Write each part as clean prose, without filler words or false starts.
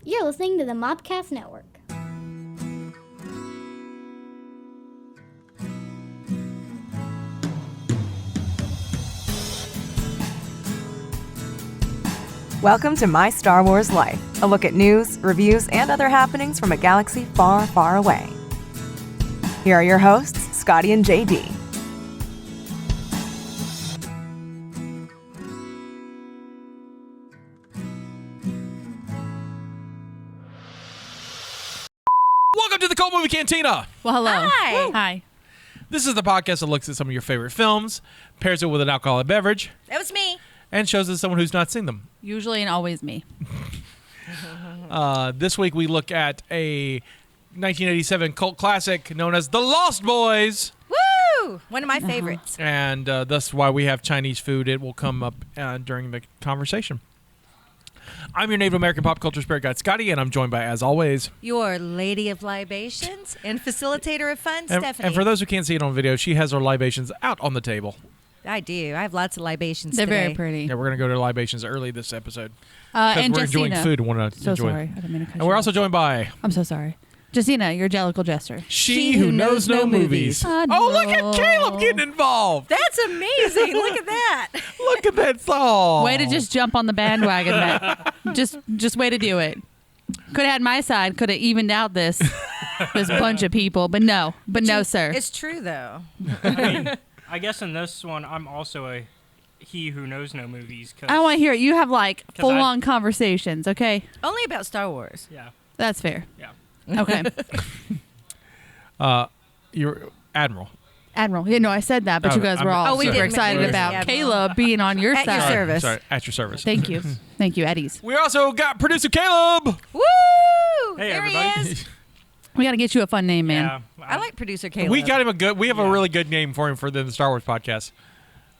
You're listening to the Mopcast Network. Welcome to My Star Wars Life, a look at news, reviews, and other happenings from a galaxy far, far away. Here are your hosts, Scotty and JD. Welcome to the Cult Movie Cantina. Well, hello. Hi. Hi. This is the podcast that looks at some of your favorite films, pairs it with an alcoholic beverage, That was me. and shows it to someone who's not seen them. Usually and always me. This week we look at a 1987 cult classic known as The Lost Boys. Woo! One of my favorites. And that's why we have Chinese food. It will come up during the conversation. I'm your Native American pop culture spirit guide, Scotty, and I'm joined by, as always, Your lady of libations and facilitator of fun, Stephanie. and for those who can't see it on video, she has her libations out on the table. I do. I have lots of libations They're today. very pretty. Yeah, we're going to go to libations early this episode. And we're enjoying Jestina. food and want to So enjoy sorry. it. I didn't mean to cut And you we're off. also joined by I'm so sorry. Jestina, your jellicle jester. She Who Knows No Movies. Oh, look at Caleb getting involved. That's amazing. Look at that. Look at that song. Way to just jump on the bandwagon, Matt. Just way to do it. Could have had my side. Could have evened out this bunch of people, but no, sir. It's true, though. I guess in this one, I'm also a he who knows no movies. I don't want to hear it. You have like 'Cause full-on conversations, okay? Only about Star Wars. Yeah, That's fair. yeah. Okay. You're Admiral. Admiral. Yeah, no, I said that, but you guys were all Oh, we super did. excited Yes, about Admiral. Caleb being on your At your side. service. Sorry, at your service. Thank you. Thank you, Eddies. We also got producer Caleb. Woo! Hey, there everybody. he is. We got to get you a fun name, man. Yeah, I like producer Caleb. We got him a good. We have a Yeah. really good name for him for the Star Wars podcast.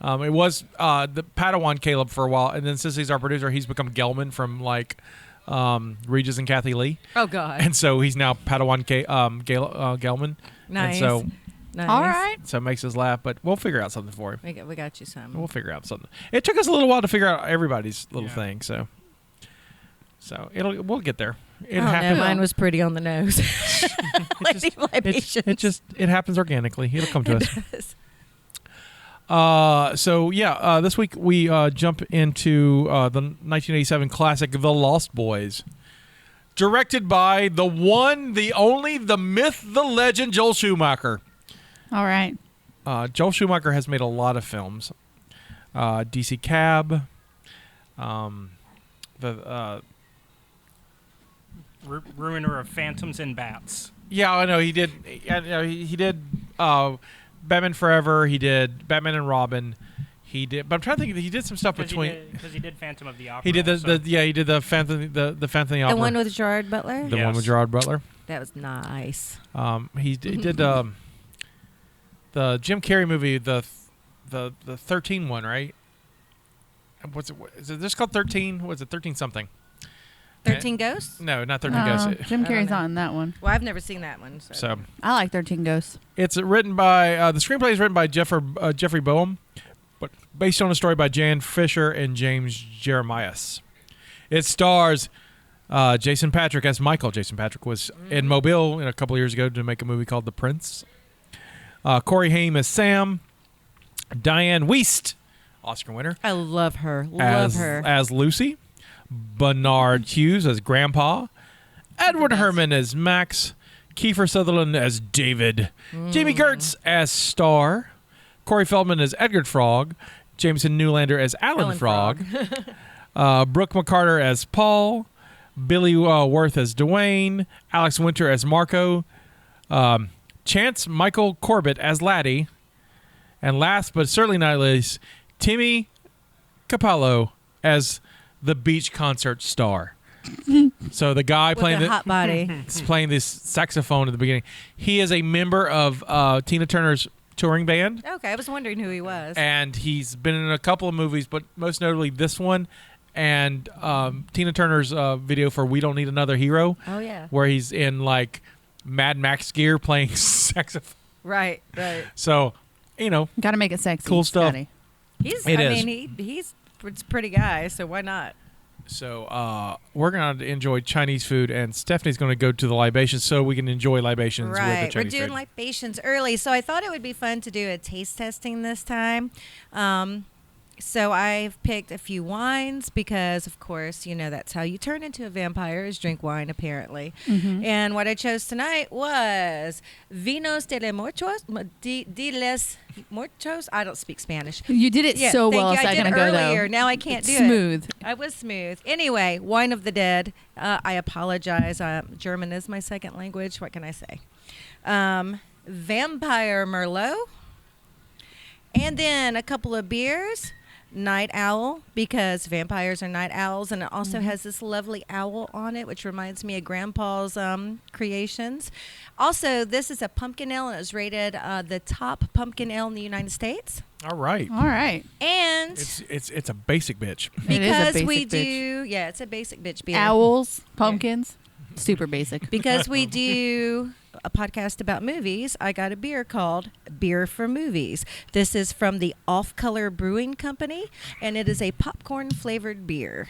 It was the Padawan Caleb for a while, and then since he's our producer, he's become Gelman from like Regis and Kathy Lee, Oh, God. and so he's now Padawan Gelman. Nice. And so Nice. All right. it makes us laugh, but we'll figure out something for him. We got you some. We'll figure out something. It took us a little while to figure out everybody's little Yeah. thing, so we'll get there. It Oh, no, happens. mine was pretty on the nose. Lady of libations. It happens organically. It'll come to us. Yes. This week we jump into the 1987 classic The Lost Boys, directed by the one, the only, the myth, the legend, Joel Schumacher. All right. Joel Schumacher has made a lot of films. DC Cab, Ruiner of Phantoms and Bats. Yeah, I know he did. He did Batman Forever. He did Batman and Robin. He did, but I'm trying to think. He did some stuff between. Because he did Phantom of the Opera. He did also. he did the Phantom the Phantom of the Opera. The one with Gerard Butler? The one Yes. with Gerard Butler. That was nice. He did the Jim Carrey movie, the 13 one, right? What's it? Is it just called 13? What's it? 13 something? 13 Ghosts? No, not 13 Ghosts. Jim I don't Carrey's know. not in that one. Well, I've never seen that one. So I like 13 Ghosts. it's written by the screenplay is written by Jeffery Boam, but based on a story by Jan Fisher and James Jeremias. It stars Jason Patric as Michael. Jason Patric was in Mobile a couple of years ago to make a movie called The Prince. Corey Haim as Sam. Diane Wiest, Oscar winner, I love her. Love her. as Lucy. Bernard Hughes as Grandpa. Edward Herrmann as Max. Kiefer Sutherland as David. Jamie Gertz as Star. Corey Feldman as Edgar Frog. Jameson Newlander as Alan Frog. Brooke McCarter as Paul. Billy Worth as Dwayne. Alex Winter as Marco. Chance Michael Corbett as Laddie. And last but certainly not least, Timmy Capello as the beach concert star. So the guy With playing a hot body. is playing this saxophone at the beginning. He is a member of Tina Turner's touring band, Okay, I was wondering who he was. and he's been in a couple of movies, but most notably this one and Tina Turner's video for "We Don't Need Another Hero," Oh, yeah. where he's in like Mad Max gear playing saxophone. Right, right. So, you know, Got to make it sexy. Cool stuff. Scotty. He's, It I is. mean, he's a pretty guy, so why not? So we're going to enjoy Chinese food, and Stephanie's going to go to the libations so we can enjoy libations with the Right. We're Chinese doing food. libations early, so I thought it would be fun to do a taste testing this time. So I've picked a few wines because, of course, that's how you turn into a vampire is drink wine, apparently. And what I chose tonight was Vinos de les Muertos. I don't speak Spanish. You did it so thank well you. a I second did ago, earlier. though. Now I can't It's do smooth. it. I was smooth. Anyway, Wine of the Dead. I apologize. German is my second language. What can I say? Vampire Merlot. And then a couple of beers. Night Owl, because vampires are night owls, and it also has this lovely owl on it, which reminds me of Grandpa's creations. Also, this is a pumpkin ale, and it was rated the top pumpkin ale in the United States. All right. All right. And It's a basic bitch. It is a because basic we bitch. do, it's a basic bitch beer. Owls, pumpkins, super basic. Because we do a podcast about movies, I got a beer called Beer for Movies. This is from the Off Color Brewing Company, and it is a popcorn flavored beer.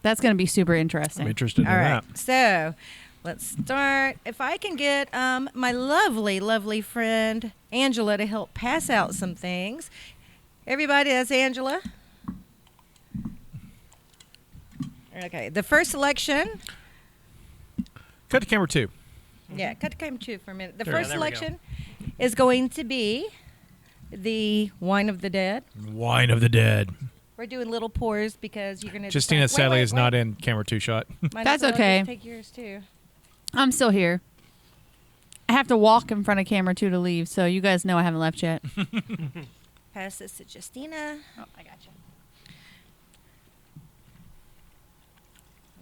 That's going to be super interesting. I'm interested in All right, that. so let's start. If I can get my lovely, lovely friend Angela to help pass out some things. Everybody, that's Angela. Okay, the first selection. Cut to camera 2. Yeah, cut to camera 2 for a minute. The There- first there we go. selection is going to be the Wine of the Dead. Wine of the Dead. We're doing little pours because you're going to. Justina sadly is not in camera 2 shot. That's okay. Take yours too. I'm still here. I have to walk in front of camera 2 to leave, so you guys know I haven't left yet. Pass this to Justina. Oh, I got you.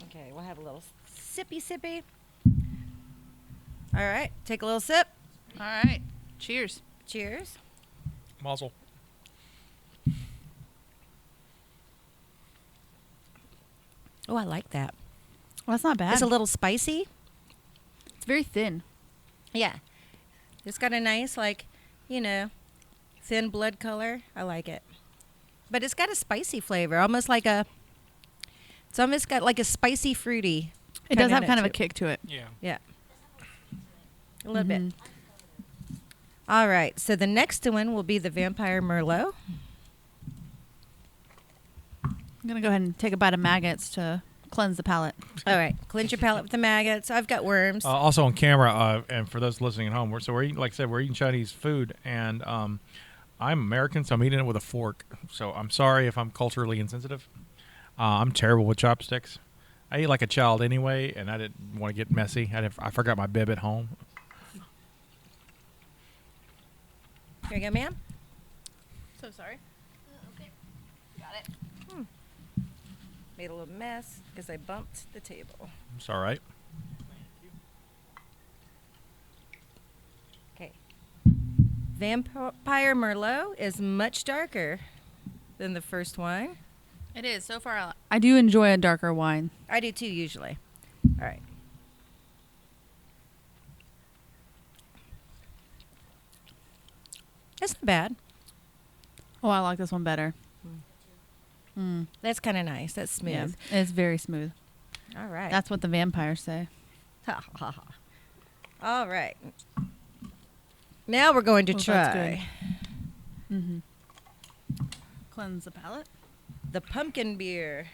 Okay, we'll have a little sippy. All right, take a little sip. All right. Cheers. Cheers. Mazel. Oh, I like that. Well, that's not bad. It's a little spicy. It's very thin. Yeah. It's got a nice, thin blood color. I like it. But it's got a spicy flavor, almost like it's almost got like a spicy fruity. It does kinda have kind of a note to kick to it. Yeah. Yeah. A little bit. All right. So the next one will be the Vampire Merlot. I'm going to go ahead and take a bite of maggots to cleanse the palate. All right. Cleanse your palate with the maggots. I've got worms. Also on camera, and for those listening at home, we're eating, like I said, we're eating Chinese food, and I'm American, so I'm eating it with a fork. So I'm sorry if I'm culturally insensitive. I'm terrible with chopsticks. I eat like a child anyway, and I didn't want to get messy. I forgot my bib at home. Here you go, ma'am. So sorry. Made a little mess because I bumped the table. It's all right. Okay. Vampire Merlot is much darker than the first wine. It is. So far, I do enjoy a darker wine. I do too, usually. All right. That's not bad. Oh, I like this one better. That's kind of nice. That's smooth. Yeah, it's very smooth. All right. That's what the vampires say. Ha, ha, ha. All right. Now we're going to Oh, that's try Cleanse the palate. the pumpkin beer.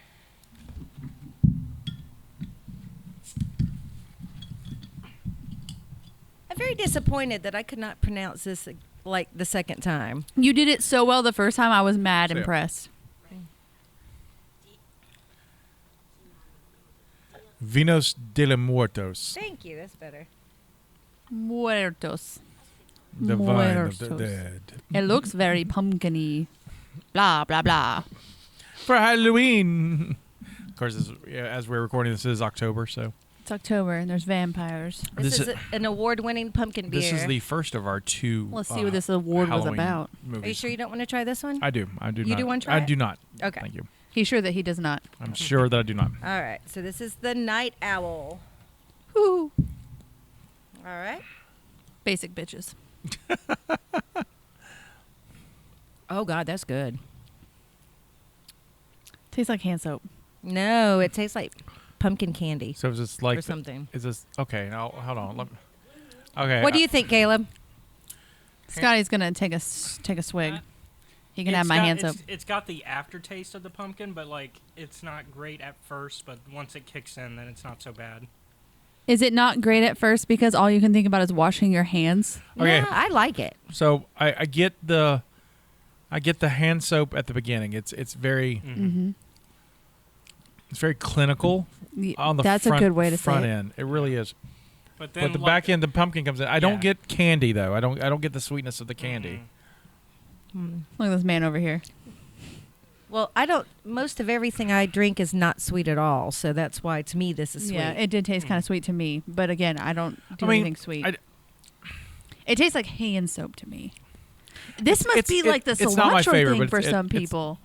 I'm very disappointed that I could not pronounce this like the second time. You did it so well the first time. I was mad Yeah. impressed. Vinos de los Muertos. Thank you. That's better. Muertos. The Vine of the Muertos. Dead. It looks very pumpkin-y. Blah, blah, blah. For Halloween. Of course, as we're recording, this is October, so. It's October and there's vampires. This This is an award-winning pumpkin beer. This is the first of our 2. Let's see what this award was Halloween about. Movies. Are you sure you don't want to try this one? I do. I do You not. do wanna try I it? do not. Okay. Thank you. He's sure that he does not. I'm sure that I do not. All right. So this is the Night Owl. Woo. All right. Basic bitches. Oh God, that's good. Tastes like hand soap. No, it tastes like pumpkin candy So it's just like or something. Is this okay? Now hold on. Okay. What do you think, Caleb? Scotty's gonna take a swig. He can have my hands up. It's got the aftertaste of the pumpkin, but like it's not great at first. But once it kicks in, then it's not so bad. Is it not great at first because all you can think about is washing your hands? Okay. No, I like it. So I get the hand soap at the beginning. It's very it's very clinical on the That's front, a good way to front say it. end. It really is. But then But the like, back end, the pumpkin comes in. I don't Yeah. get candy though. I don't get the sweetness of the candy. Look at this man over here. Well, I don't. Most of everything I drink is not sweet at all, so that's why to me this is sweet. Yeah, it did taste kind of sweet to me, but again, I don't do I mean, anything sweet. I- It tastes like hand soap to me. This must It's- be like the it's not my cilantro favorite, thing but for it's- some it's- people.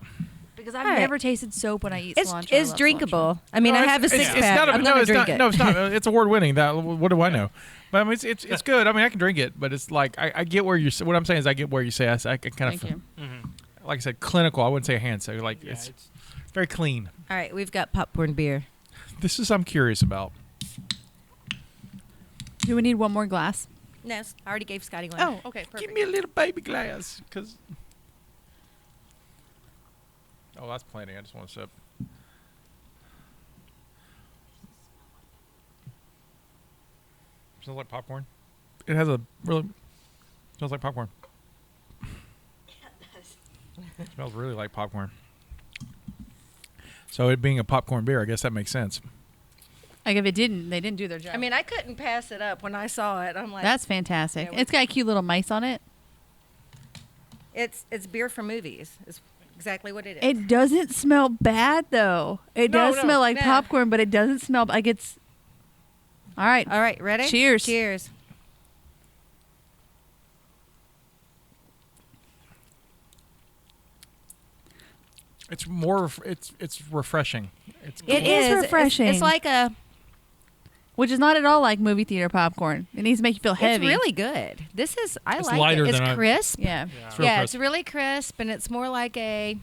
Because I've All right. never tasted soap when I eat cilantro. I It's love drinkable. cilantro. I mean, No, I it's- have a it's- six it's pack. not a- I'm no, gonna it's drink not, it. No, it's not. It's award winning. What do I know? But I mean, it's good. I mean, I can drink it, but it's like I get where you. What I'm saying is, I get where you say. I can kind Thank of, you. like I said, clinical. I wouldn't say hand soap. Like Yeah, it's very clean. All right, we've got popcorn beer. This is I'm curious about. Do we need one more glass? No, I already gave Scotty one. Oh, okay, Give perfect. me a little baby glass, cause. Oh, that's plenty. I just want a sip. Smells like popcorn. It has a really. Smells like popcorn. It smells really like popcorn. So it being a popcorn beer, I guess that makes sense. Like if it didn't, they didn't do their job. I mean, I couldn't pass it up when I saw it. I'm like, that's fantastic. Yeah, It's got cute little mice on it. it's beer for movies. Is exactly what it is. It doesn't smell bad though. It No, does no. smell like Nah. popcorn, but it doesn't smell like it's. All right. All right, ready? Cheers. Cheers. It's more. It's refreshing. It's It is is refreshing. It's like a. Which is not at all like movie theater popcorn. It needs to make you feel heavy. It's really good. This is. I It's like lighter it. It's than I- crisp. Yeah. It's real Yeah, crisp. it's really crisp, and it's more like a.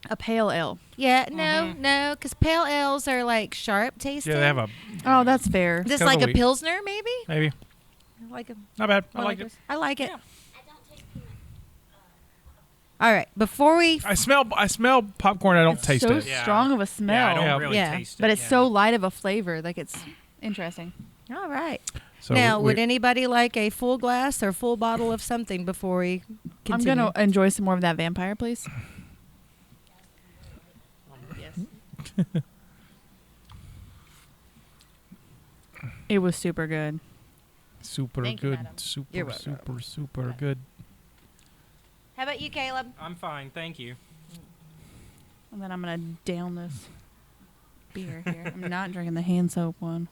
A pale ale. Yeah, no, because pale ales are like sharp tasting. Yeah, they have a Oh, that's fair. This kind of like a a wheat. pilsner, maybe. maybe Like a. not bad. I one like like it. this. I like it. All right, before we. I smell popcorn. I don't It's taste so it. Yeah. strong of a smell. Yeah, I don't Yeah. really Yeah. taste it. But it's yeah. so light of a flavor. Like it's interesting. All right. So now, we- would anybody like a full glass or full bottle of something before we continue? I'm going to enjoy some more of that vampire, please. Yes. It was super good. super Thank you, good, madam. You're super welcome. super good. How about you, Caleb? I'm fine, thank you. And then I'm going to down this beer here. I'm not drinking the hand soap one.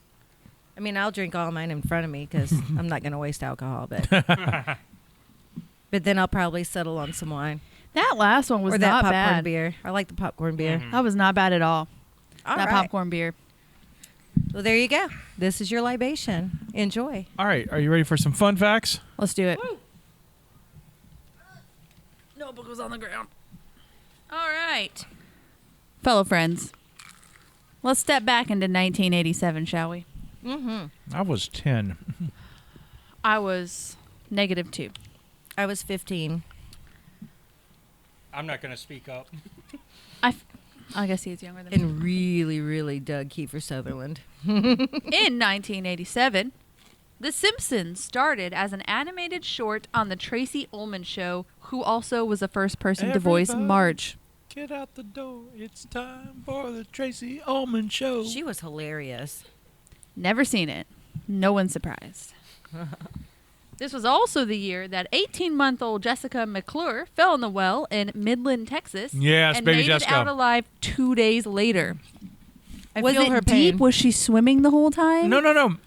I mean, I'll drink all mine in front of me because I'm not going to waste alcohol, but then I'll probably settle on some wine That last one was or that not popcorn bad. beer. I like the popcorn beer. Mhm. That was not bad at all. All that right. popcorn beer. Well, there you go. This is your libation. Enjoy. All right, are you ready for some fun facts? Let's do it. Notebook was on the ground. All right. Fellow friends, let's step back into 1987, shall we? Mm-hmm. I was 10. I was -2. I was 15. I'm not going to speak up. I guess he was younger than me. And really, really dug Kiefer Sutherland. In 1987, The Simpsons started as an animated short on the Tracy Ullman Show, who also was the first person to voice Everybody. Marge. Get out the door. It's time for the Tracy Ullman Show. She was hilarious. Never seen it. No one's surprised. This was also the year that 18-month-old Jessica McClure fell in the well in Midland, Texas. Yes, and baby made Jessica. it out alive 2 days later. I was feel it her deep? pain. Was she swimming the whole time?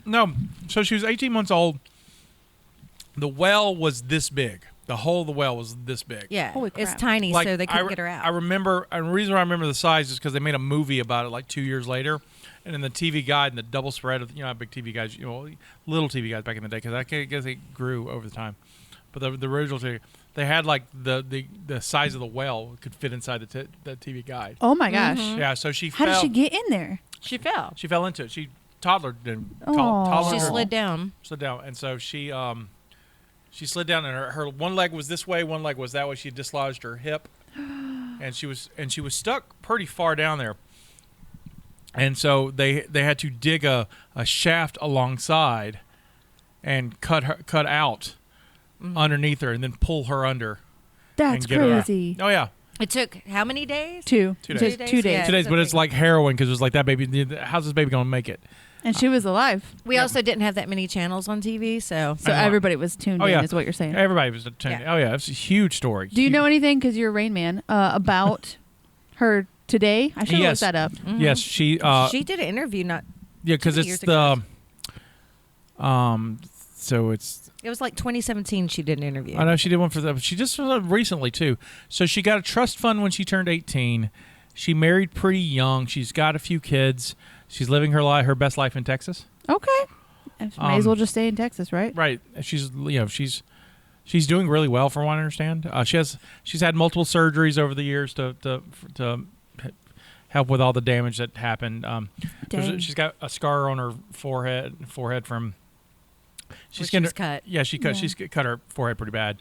No. So she was 18 months old. The well was this big. The hole of the well was this big. Yeah. Holy It's crap. tiny, Like, so they couldn't I get her out. I remember, and the reason why I remember the size is because they made a movie about it like 2 years later. And in the TV guide and the double spread of, how big TV guys, little TV guys back in the day, because I guess they grew over the time. But the original TV, they had like the size of the whale could fit inside the TV guide. Oh my gosh. Yeah, so she How fell. did she get in there? She fell. She fell into it. She toddlered and Aw. She her- slid down. slid down, and so she slid down, and her one leg was this way, one leg was that way. She dislodged her hip, and she was stuck pretty far down there. And so they had to dig a shaft alongside, and cut out underneath her, and then pull her under. That's and get her out. crazy. Oh yeah, It took how many days? 2 2 It days. took 2 days. Yeah. 2 days, but it's like heroin because it was like that baby. How's this baby gonna make it? And she was alive. We also didn't have that many channels on TV, so So I know. everybody was tuned Oh, in, yeah. is what you're saying. Everybody was attending. Yeah. Oh yeah, it's a huge story. Do you know anything, because you're Rain Man, about her today? I should have Yes. looked that up. Yes, she. she did an interview. Not Yeah, because many it's years ago. So it's. it was like 2017. She did an interview. I know she did one for that. She just recently too. So she got a trust fund when she turned 18. She married pretty young. She's got a few kids. She's living her best life in Texas. Okay. May as well just stay in Texas, right? Right. She's she's doing really well from what I understand. She's had multiple surgeries over the years to help with all the damage that happened. Dang. She's got a scar on her forehead from. Where she was cut. Yeah, Yeah. she's cut her forehead pretty bad,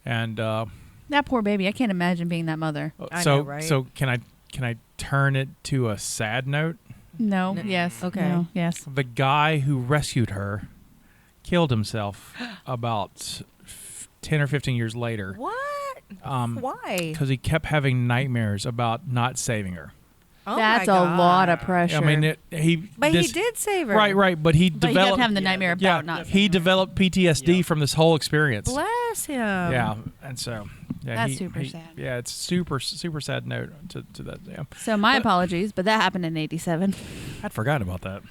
and That poor baby. I can't imagine being that mother. I so know, right? so can I turn it to a sad note? No. No. Yes. Okay. No. Yes. The guy who rescued her killed himself about 10 or 15 years later. What? Um, Why? Because he kept having nightmares about not saving her. Oh That's my a God. lot of pressure. I mean, he did save her. right, but he But he developed kept having the nightmare about yeah, not. he developed PTSD from this whole experience. Bless him. Yeah, and so yeah, That's super sad. Yeah, it's super sad note to that. Yeah, So my apologies, but that happened in '87. I'd forgotten about that.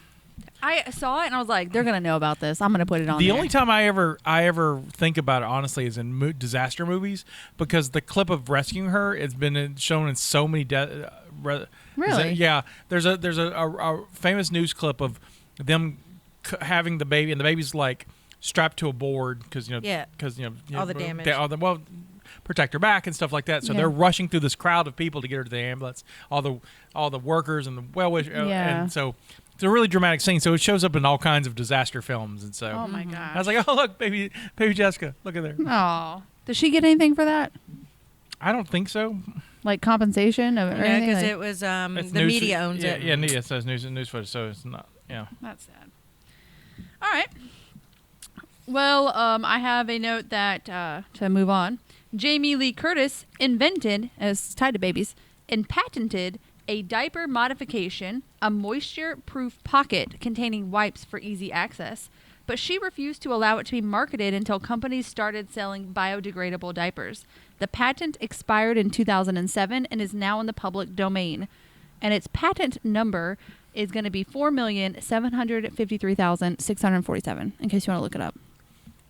I saw it and I was like, they're gonna know about this. I'm gonna put it on. The there. only time I ever think about it honestly is in disaster movies, because the clip of rescuing her has been shown in so many Really? yeah. There's a famous news clip of them having the baby, and the baby's like strapped to a board because Yeah. All the damage. Protect her back and stuff like that. So Yeah. they're rushing through this crowd of people to get her to the ambulance. All the workers and the well-wishers. Yeah. And so it's a really dramatic scene. So it shows up in all kinds of disaster films. And so Oh my god. I was like, oh look, baby Jessica, look at there. Oh, does she get anything for that? I don't think so. Like compensation or No, anything? because Like- it was It's the news- media owns yeah, it. Yeah, it says news footage, so it's not. Yeah. That's sad. All right. Well, I have a note that to move on. Jamie Lee Curtis invented, as tied to babies, and patented a diaper modification, a moisture-proof pocket containing wipes for easy access. But she refused to allow it to be marketed until companies started selling biodegradable diapers. The patent expired in 2007 and is now in the public domain. And its patent number is going to be 4,753,647, in case you want to look it up.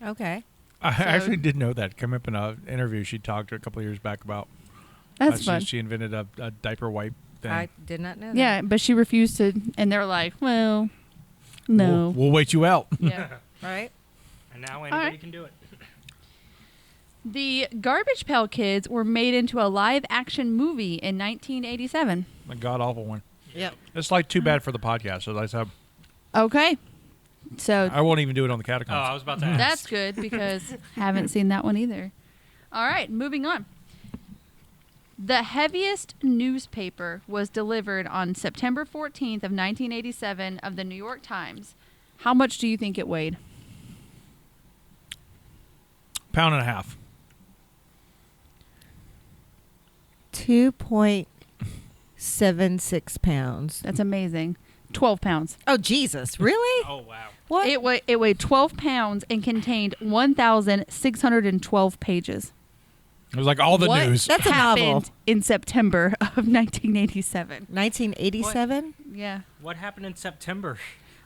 Okay. I actually did know that. Came up in an interview she talked a couple of years back about. That's fun. She invented a diaper wipe thing. I did not know that. Yeah, but she refused to, and they're like, well, no. We'll wait you out. Yeah. Right? And now anybody right. can do it. The Garbage Pail Kids were made into a live-action movie in 1987. A god awful one. Yep. It's like too bad for the podcast. So I Okay. So won't even do it on the Oh, catacombs. I was about to ask. that's good because haven't seen that one either. All right, moving on. The heaviest newspaper was delivered on September 14th of 1987 of the New York Times. How much do you think it weighed? Pound and a half. 2.76 pounds. That's amazing. 12 pounds. Oh, Jesus. Really? Oh, wow. What? It weighed 12 pounds and contained 1,612 pages. It was like all the What? news. That's a novel. Happened in September of 1987. 1987? Yeah. What happened in September?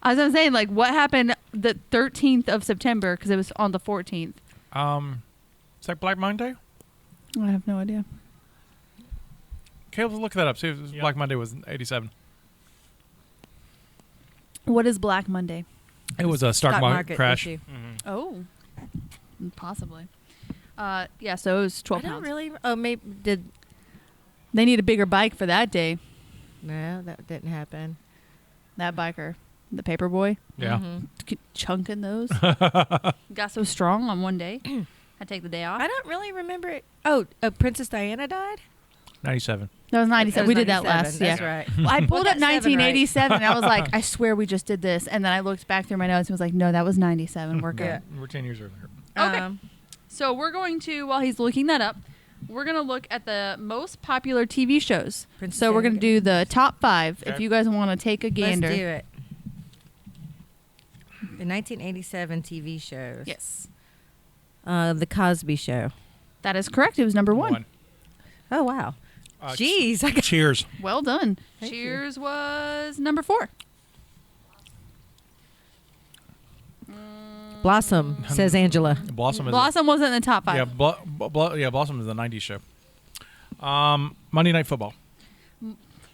As I'm saying, like, what happened the 13th of September, because it was on the 14th. It's like Black Monday. I have no idea. Caleb, look that up. See if Yep. Black Monday was in 87. What is Black Monday? It was a stock market crash. issue. Mm-hmm. Oh, possibly. Yeah, so it was 12 I don't pounds. really. Oh, maybe did. They need a bigger bike for that day. No, that didn't happen. That biker, the paper boy, Yeah. chunking those. Got so strong on one day. I take the day off. I don't really remember it. Oh, Princess Diana died? 97. That was 97. That we was did that 97, last. That's Yeah. right. Well, I pulled up Got 7 right. 1987 and I was like, I swear we just did this. And then I looked back through my notes and was like, no, that was 97. We're good. Yeah. We're 10 years earlier. Okay. So we're going to, while he's looking that up, we're going to look at the most popular TV shows. Princess So we're going to do Diana. the top 5 if Okay. you guys want to take a gander. Let's do it. The 1987 TV shows. Yes. The Cosby Show. That is correct. It was number 1. Oh, wow. Uh, Jeez. I got Cheers. Well done. Thank you. Cheers was number 4. Blossom, says Angela. Blossom is Blossom wasn't in the top 5. yeah, Blossom is the 90s show. Monday Night Football.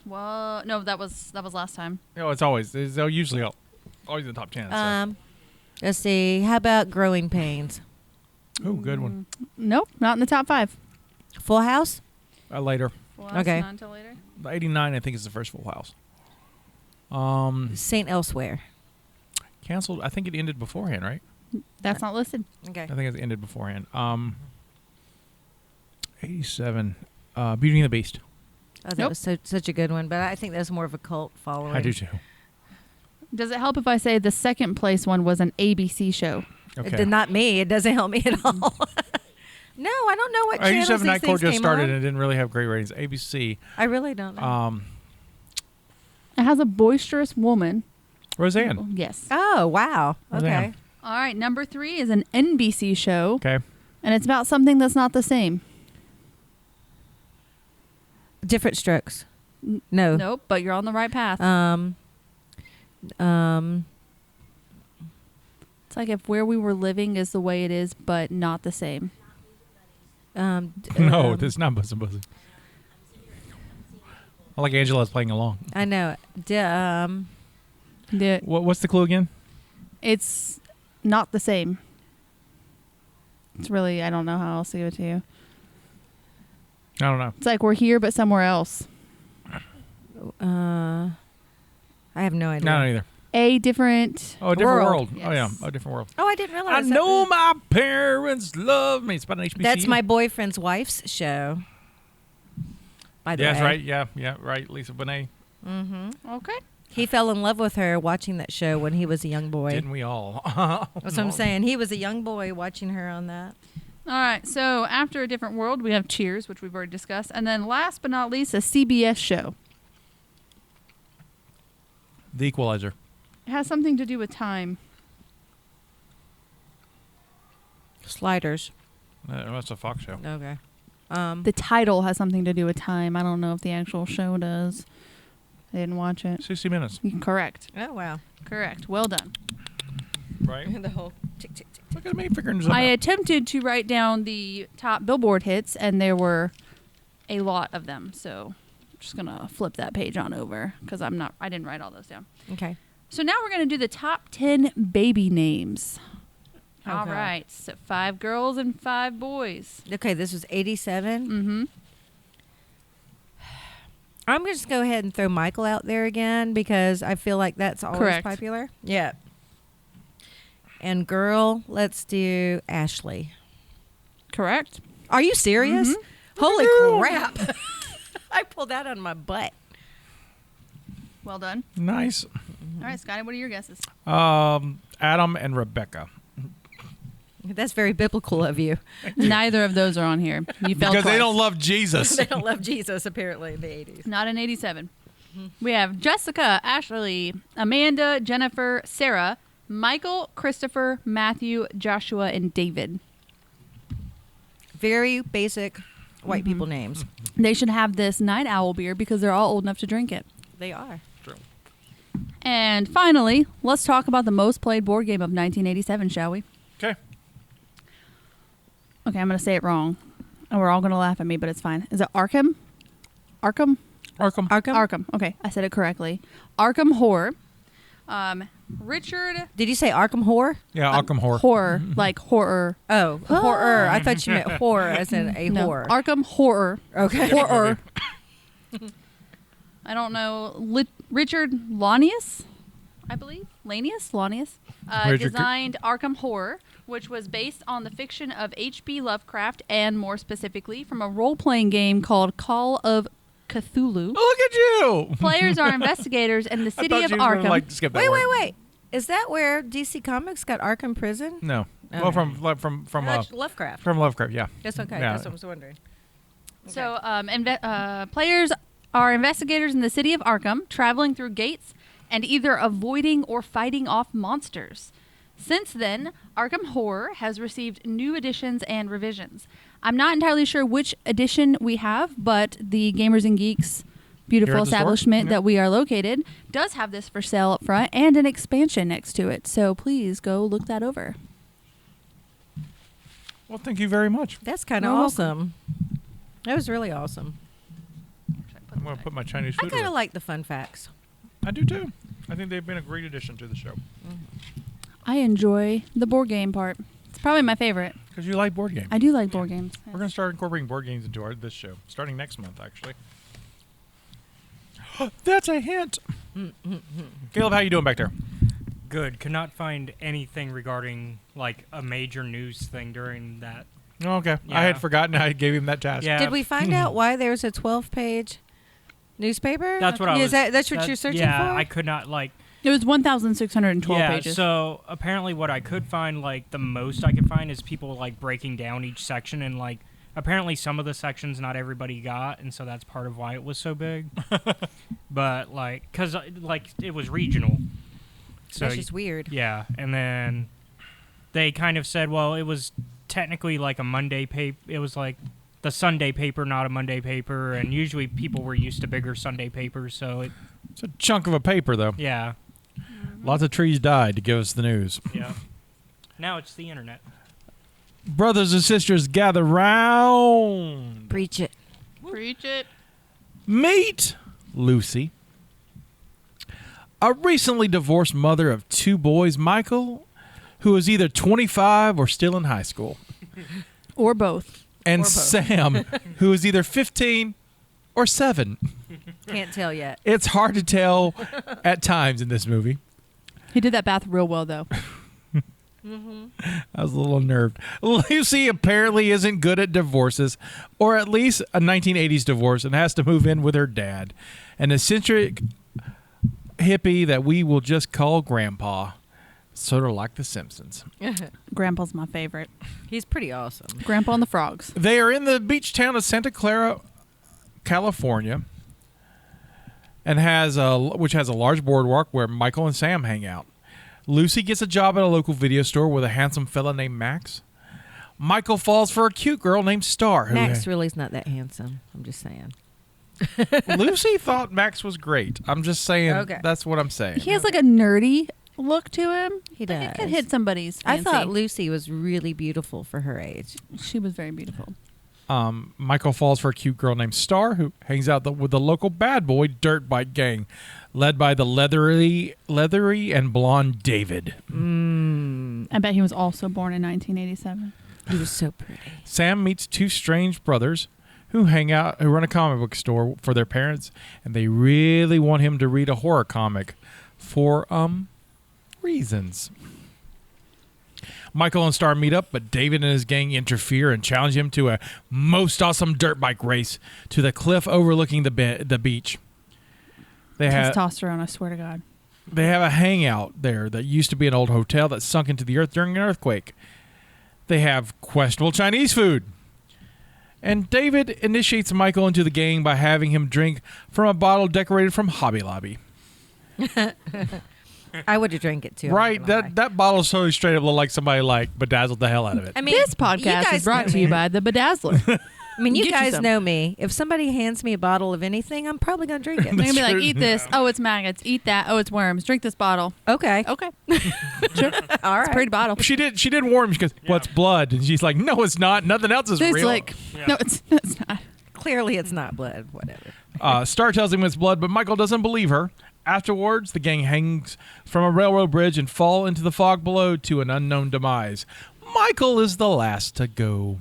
Well, no, that was last time. You know, it's usually always in the top 10. So. Let's see. How about Growing Pains? Ooh, good one. Nope, not in the top 5. Full House? Later. Well, Okay. Not until later. 89, I think, is the first Full House. St. Elsewhere. Canceled. I think it ended beforehand, right? That's not listed. Okay. I think it ended beforehand. 87. Beauty and the Beast. Oh, that Nope. was such a good one, but I think that's more of a cult following. I do too. Does it help if I say the second place one was an ABC show? Okay. Not me. It doesn't help me at all. No, I don't know what channels 87 these Night Court things just came started on. and it didn't really have great ratings. ABC. I really don't know. It has a boisterous woman. Roseanne. Yes. Oh, wow. Okay. Roseanne. All right, number 3 is an NBC show, Okay. and it's about something that's not the same. Different Strokes. No. Nope, but you're on the right path. It's like if where we were living is the way it is, but not the same. No, it's not Bosom Bosom. I like Angela's playing along. I know. What's the clue again? It's not the same. It's really, I don't know how else to give it to you. I don't know. It's like we're here, but somewhere else. I have no idea. No, not either. A different. Oh, a different World. world. Oh, yeah. Yes. A different world. Oh, I didn't I realize. know my parents love me. It's about an HBC. That's my boyfriend's wife's show. By the Yeah, way. that's right. Yeah, right. Lisa Bonet. Okay. He fell in love with her watching that show when he was a young boy. Didn't we all? That's what I'm saying. He was a young boy watching her on that. All right. So after A Different World, we have Cheers, which we've already discussed. And then last but not least, a CBS show. The Equalizer. It has something to do with time. Sliders. That's a Fox show. Okay. The title has something to do with time. I don't know if the actual show does. I didn't watch it. 60 Minutes. Correct. Oh, wow. Correct. Well done. Right? The whole tick, tick, tick. Look at me figuring this out. I attempted to write down the top Billboard hits, and there were a lot of them. So I'm just going to flip that page on over because I didn't write all those down. Okay. So now we're going to do the top 10 baby names. All Okay. right. So 5 girls and 5 boys. Okay, this was 87. Mm-hmm. I'm going to just go ahead and throw Michael out there again because I feel like that's always Correct. popular. Yeah. And girl, let's do Ashley. Correct. Are you serious? Mhm. Holy crap. I pulled that out of my butt. Well done. Nice. All right, Scotty, what are your guesses? Adam and Rebecca. That's very biblical of you. Neither of those are on here. You fell Because they twice. don't love Jesus. They don't love Jesus, apparently, in the 80s. Not in 87. We have Jessica, Ashley, Amanda, Jennifer, Sarah, Michael, Christopher, Matthew, Joshua, and David. Very basic white people names. They should have this Night Owl beer because they're all old enough to drink it. They are. And finally, let's talk about the most played board game of 1987, shall we? Okay. Okay, I'm going to say it wrong. And we're all going to laugh at me, but it's fine. Is it Arkham? Arkham? Arkham. Arkham? Arkham. Okay, I said it correctly. Arkham Horror. Richard Did you say Arkham Horror? Yeah, Arkham Horror. Horror, like horror. Oh, horror. I thought you meant horror as in a No, horror. Arkham Horror. Okay. Horror. I don't know. Richard Lanius, I believe. Lanius? Richard Designed Arkham Horror, which was based on the fiction of H.P. Lovecraft and more specifically from a role-playing game called Call of Cthulhu. Look at you! Players are investigators in the I city thought of you were gonna, Arkham. like, skip that Wait, word. wait. Is that where DC Comics got Arkham Prison? No. Okay. Well, from Lovecraft. from Lovecraft, yeah. That's okay. Yeah. That's what I was wondering. So, players are investigators in the city of Arkham, traveling through gates and either avoiding or fighting off monsters. Since then, Arkham Horror has received new editions and revisions. I'm not entirely sure which edition we have, but the Gamers and Geeks beautiful Here at the store? establishment Yeah. that we are located does have this for sale up front and an expansion next to it. So please go look that over. Well, thank you very much. That's kind of You're awesome. That was really awesome. I'm going to put my Chinese I food kind of away. like the fun facts. I do too. I think they've been a great addition to the show. I enjoy the board game part. It's probably my favorite. Because you like board games. I do like board games. We're going to start incorporating board games into this show, starting next month, actually. That's a hint. Caleb, how you doing back there? Good. Could not find anything regarding like a major news thing during that. Oh, okay. Yeah. I had forgotten I gave him that task. Yeah. Did we find out why there's a 12-page newspaper? That's what I was. Is that's what you're searching yeah, for? I could not like. It was 1,612 yeah. pages. So apparently, what I could find, like the most I could find, is people like breaking down each section, and like apparently some of the sections not everybody got, and so that's part of why it was so big. But like, cause like it was regional. So That's just weird. yeah, and then they kind of said, well, it was technically like a Monday paper. It was like the Sunday paper, not a Monday paper, and usually people were used to bigger Sunday papers, so It's a chunk of a paper, though. yeah. Lots of trees died to give us the news. Yeah. Now it's the internet. Brothers and sisters, gather round. Preach it. Preach it. Meet Lucy, a recently divorced mother of two boys, Michael, who is either 25 or still in high school, Or both. and Or both. Sam, who is either 15 or 7. Can't tell yet. It's hard to tell at times in this movie. He did that bath real well, though. I was a little unnerved. Lucy apparently isn't good at divorces, or at least a 1980s divorce, and has to move in with her dad, an eccentric hippie that we will just call Grandpa, sort of like The Simpsons. Grandpa's my favorite. He's pretty awesome. Grandpa and the Frogs. They are in the beach town of Santa Clara, California, and which has a large boardwalk where Michael and Sam hang out. Lucy gets a job at a local video store with a handsome fella named Max. Michael falls for a cute girl named Star. Max really is not that handsome. I'm just saying. Lucy thought Max was great. I'm just saying. Okay. That's what I'm saying. He has like a nerdy look to him. He Like, does. It could hit somebody's I fancy. thought Lucy was really beautiful for her age. She was very beautiful. Michael falls for a cute girl named Star, who hangs out with the local bad boy dirt bike gang, led by the leathery and blonde David. I bet he was also born in 1987. He was so pretty. Sam meets two strange brothers who run a comic book store for their parents, and they really want him to read a horror comic for reasons. Michael and Star meet up, but David and his gang interfere and challenge him to a most awesome dirt bike race to the cliff overlooking the beach. They have Testosterone, I swear to God. They have a hangout there that used to be an old hotel that sunk into the earth during an earthquake. They have questionable Chinese food. And David initiates Michael into the gang by having him drink from a bottle decorated from Hobby Lobby. I would have drank it too. I'm Right? not gonna lie. That bottle totally straight up looked like somebody like bedazzled the hell out of it. I mean, This you podcast guys is brought know to you me. by The Bedazzler. I mean, you Get you guys some. know me. If somebody hands me a bottle of anything, I'm probably gonna drink They're going it. to be like, eat this. Oh, it's maggots. Eat that. Oh, it's worms. Drink this bottle. Okay. Okay. Sure. All right. It's a pretty bottle. She did warn me. She goes, "Well, it's blood," and she's like, "No, it's not. Nothing else is It's real." like, Yeah. no, it's not. Clearly, it's not blood. Whatever. Star tells him it's blood, but Michael doesn't believe her. Afterwards, the gang hangs from a railroad bridge and fall into the fog below to an unknown demise. Michael is the last to go.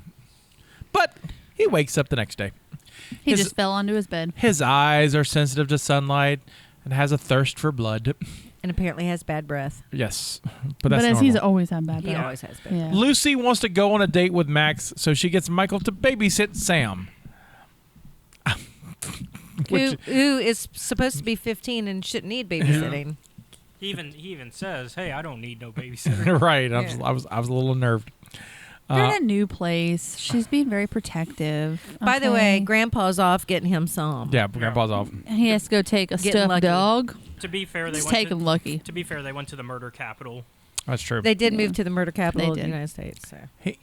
But he wakes up the next day. He just fell onto his bed. His eyes are sensitive to sunlight and has a thirst for blood. And apparently has bad breath. Yes, but that's as normal. he's always had bad He breath. always has bad Yeah. Lucy wants to go on a date with Max, so she gets Michael to babysit Sam. who is supposed to be 15 and shouldn't need babysitting. He even says, "Hey, I don't need no babysitter." Right. Yeah. I was a little unnerved. They're in a new place. She's being very protective. By the way, okay? Grandpa's off getting him some. Yeah, Grandpa's off. He has to go take a Getting stuffed lucky. dog. To be fair, they Just went take to, him lucky. To be fair, they went to the murder capital. That's true. They did Yeah. move to the murder capital They of the did. United States. So.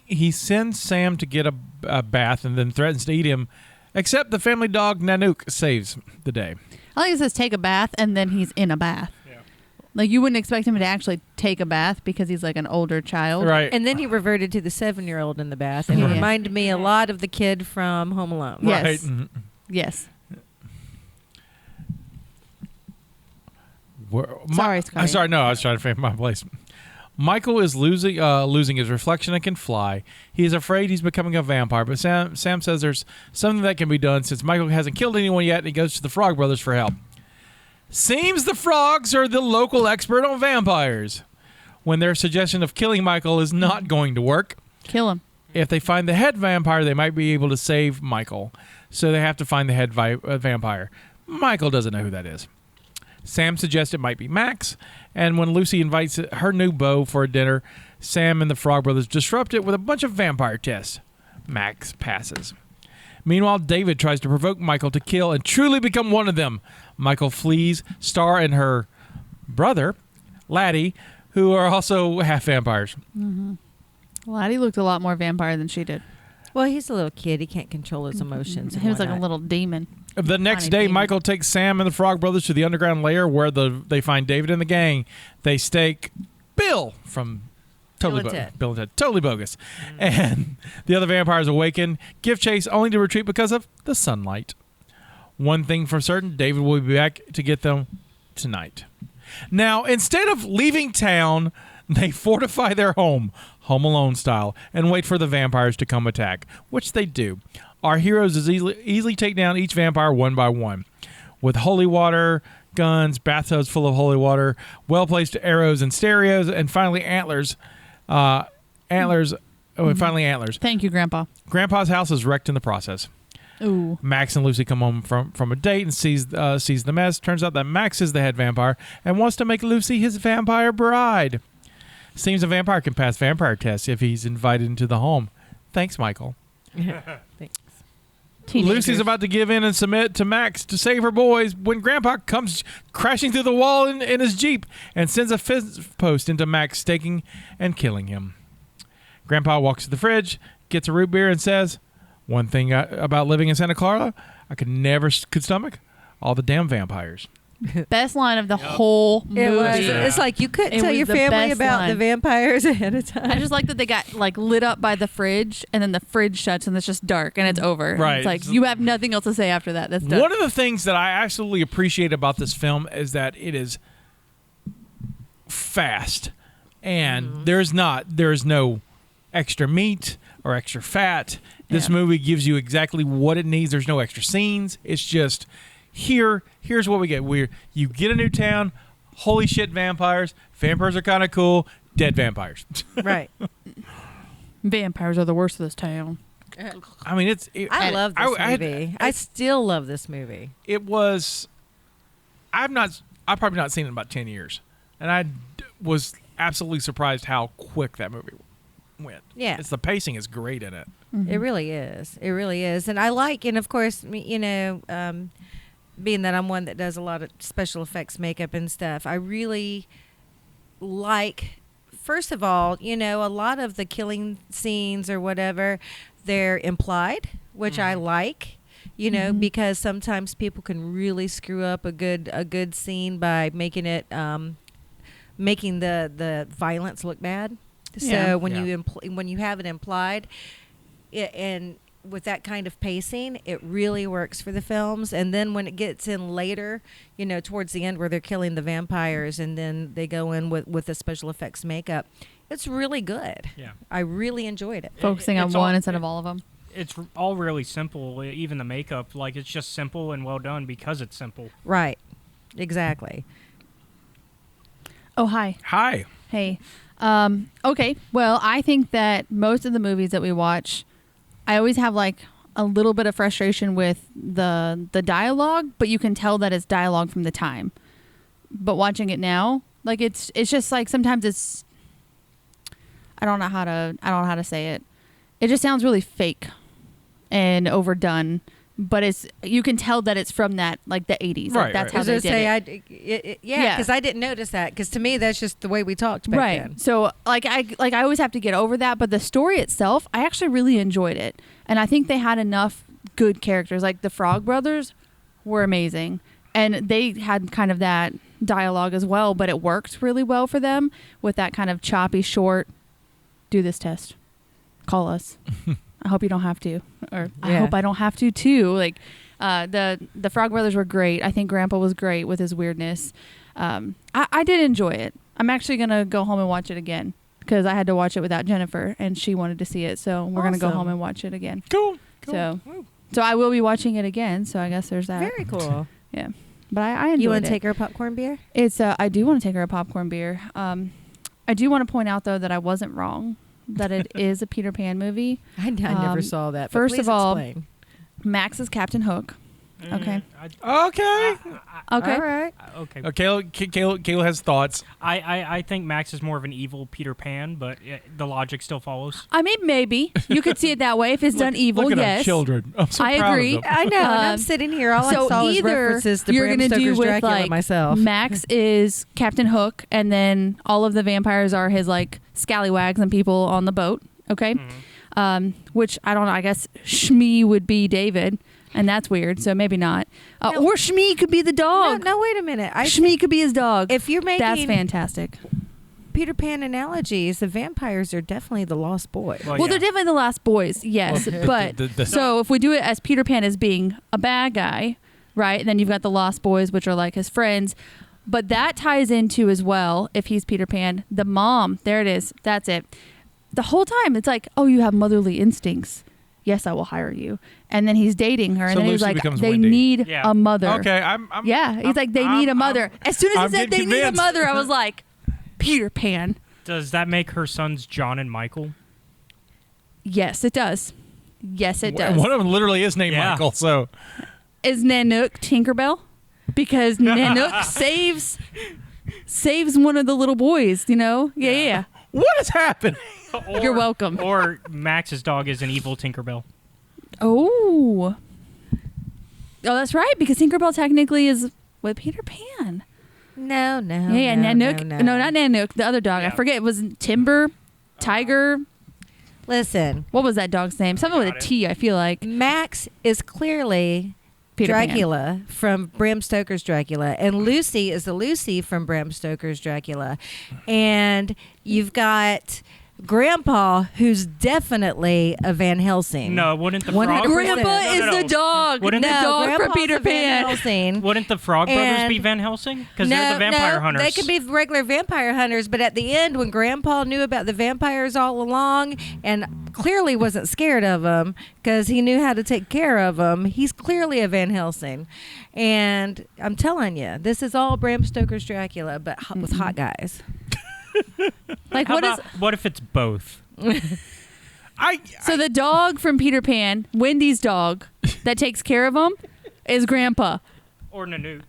He sends Sam to get a bath and then threatens to eat him, except the family dog Nanook saves the day. I think it says take a bath and then he's in a bath. Yeah. Like you wouldn't expect him to actually take a bath because he's like an older child. Right. And then he reverted to the 7-year-old in the bath, and Yeah. it reminded me a lot of the kid from Home Alone. Yes. Right. Mhm. Yes. Sorry, Scotty. sorry. No, I was trying to find my place. Michael is losing his reflection and can fly. He is afraid he's becoming a vampire, but Sam says there's something that can be done since Michael hasn't killed anyone yet, and he goes to the Frog Brothers for help. Seems the frogs are the local expert on vampires. When their suggestion of killing Michael is not going to work, Kill him. if they find the head vampire, they might be able to save Michael. So they have to find the head vampire. Michael doesn't know who that is. Sam suggests it might be Max, and when Lucy invites her new beau for a dinner, Sam and the Frog Brothers disrupt it with a bunch of vampire tests. Max passes. Meanwhile, David tries to provoke Michael to kill and truly become one of them. Michael flees Star and her brother, Laddie, who are also half vampires. Laddie looked a lot more vampire than she did. Well, he's a little kid. He can't control his emotions. and He was like a whatnot. little demon. The next Tiny day, demon. Michael takes Sam and the Frog Brothers to the underground lair where they find David and the gang. They stake Bill from Totally Bill and Ted. Bill and Ted. Totally bogus. And the other vampires awaken, give chase, only to retreat because of the sunlight. One thing for certain, David will be back to get them tonight. Now, instead of leaving town, they fortify their home, Home Alone style, and wait for the vampires to come attack, which they do. Our heroes easily take down each vampire one by one. With holy water, guns, bathtubs full of holy water, well-placed arrows and stereos, and finally antlers. And finally antlers. Thank you, Grandpa. Grandpa's house is wrecked in the process. Ooh. Max and Lucy come home from a date and sees the mess. Turns out that Max is the head vampire and wants to make Lucy his vampire bride. Seems a vampire can pass vampire tests if he's invited into the home. Thanks, Michael. Thanks. Teenagers. Lucy's about to give in and submit to Max to save her boys when Grandpa comes crashing through the wall in his Jeep and sends a fist post into Max, staking and killing him. Grandpa walks to the fridge, gets a root beer, and says, "One thing about living in Santa Clara, I could stomach all the damn vampires." Best line of the whole movie. It was. Yeah. It's like you couldn't It tell was your the family best about the line. vampires ahead of time. I just like that they got like lit up by the fridge, and then the fridge shuts, and it's just dark, and it's over. Right. It's like you have nothing else to say after that. That's done. One of the things that I absolutely appreciate about this film is that it is fast, and there's no extra meat or extra fat. This Yeah. movie gives you exactly what it needs. There's no extra scenes. It's just here's what we get. You get a new town. Holy shit, vampires! Vampires are kind of cool. Dead vampires. Right. Vampires are the worst of this town. I mean, I love this I- movie. I still love this movie. It was. I've probably not seen it in about 10 years, and I was absolutely surprised how quick that movie went. Yeah. The pacing is great in it. It really is. It really is. And I like, and of course, being that I'm one that does a lot of special effects makeup and stuff, I really like, first of all, a lot of the killing scenes or whatever, they're implied, which I like, because sometimes people can really screw up a good scene by making it, making the violence look bad. Yeah. So when Yeah. when you have it implied, and with that kind of pacing, it really works for the films. And then when it gets in later, towards the end where they're killing the vampires and then they go in with the special effects makeup, it's really good. Yeah. I really enjoyed it. Focusing on It's one all- instead of all of them. It's all really simple. Even the makeup, like it's just simple and well done because it's simple. Right. Exactly. Oh, hi. Hi. Hey. Okay. Well, I think that most of the movies that we watch, I always have like a little bit of frustration with the dialogue, but you can tell that it's dialogue from the time. But watching it now, like it's just like sometimes it's I don't know how to say it. It just sounds really fake and overdone. But you can tell that it's from that like the 80s. Right, Like that's right. how they did it. Yeah, because I didn't notice that. Because to me, that's just the way we talked back Right. then. So I always have to get over that. But the story itself, I actually really enjoyed it, and I think they had enough good characters. Like the Frog Brothers were amazing, and they had kind of that dialogue as well. But it worked really well for them with that kind of choppy, short. Do this test. Call us. I hope you don't have to, or I Yeah. hope I don't have to too. Like the Frog Brothers were great. I think Grandpa was great with his weirdness. I did enjoy it. I'm actually gonna go home and watch it again because I had to watch it without Jennifer and she wanted to see it. So we're gonna go Awesome. home and watch it again. Cool. So I will be watching it again. So I guess there's that. Very cool. Yeah, but I enjoyed You want it. to take her a popcorn beer? It's I do want to take her a popcorn beer. I do want to point out though that I wasn't wrong. That it is a Peter Pan movie. I never saw that. But first please of all, explain. Max is Captain Hook. Okay. Okay. Okay. All right. Okay. Kayla has thoughts. I think Max is more of an evil Peter Pan, but the logic still follows. I mean, maybe you could see it that way if it's done evil. Look at yes, our children. I'm so I proud agree. Of them. I know. And I'm Um, sitting here. All so I saw was either references to you're Bram gonna do Stoker's with Dracula like myself. Max is Captain Hook, and then all of the vampires are his like scallywags and people on the boat. Okay, which I don't know. I guess Shmee would be David, and that's weird. So maybe not. No. Or Shmee could be the dog. No, wait a minute. Shmee could be his dog. If you're making That's fantastic. Peter Pan analogies, the vampires are definitely the lost boy. Well, they're definitely the last boys, yes. Well, but the- so if we do it as Peter Pan as being a bad guy, right? And then you've got the lost boys, which are like his friends. But that ties into as well, if he's Peter Pan, the mom. There it is. That's it. The whole time it's like, oh, you have motherly instincts. Yes, I will hire you. And then he's dating her, and So then he's Lucy like, becomes they Wendy. need Yeah. a mother. Okay. I'm Yeah, he's like, they need a mother. As soon as I'm he said they getting need a convinced. mother, I was like, Peter Pan. Does that make her sons John and Michael? Yes, it does. Yes, it does. One of them literally is named Yeah. Michael. So Is Nanook Tinkerbell? Because Nanook saves one of the little boys, you know? Yeah. what is happening? You're welcome. Or Max's dog is an evil Tinkerbell. Oh, that's right, because Tinkerbell technically is with Peter Pan. No. Yeah, Nanook. No, not Nanook. The other dog. I Yeah. forget. It was Timber, Tiger. Listen, What was that dog's name? Something with a Got it. T, I feel like. Max is clearly Peter Pan. Dracula from Bram Stoker's Dracula, and Lucy is the Lucy from Bram Stoker's Dracula, and you've got Grandpa, who's definitely a Van Helsing. No, wouldn't the 100%. frog? Grandpa No, is no, no. the dog. Wouldn't the it- dog Grandpa's from Peter a Van Pan. Helsing. Wouldn't the Frog Brothers And- be Van Helsing? Because they're the vampire hunters. They could be regular vampire hunters, but at the end, when Grandpa knew about the vampires all along and clearly wasn't scared of them because he knew how to take care of them, he's clearly a Van Helsing. And I'm telling you, this is all Bram Stoker's Dracula, but with hot guys. Like, How what is. about, what if it's both? So the dog from Peter Pan, Wendy's dog, that takes care of him, is Grandpa. Or Nanook?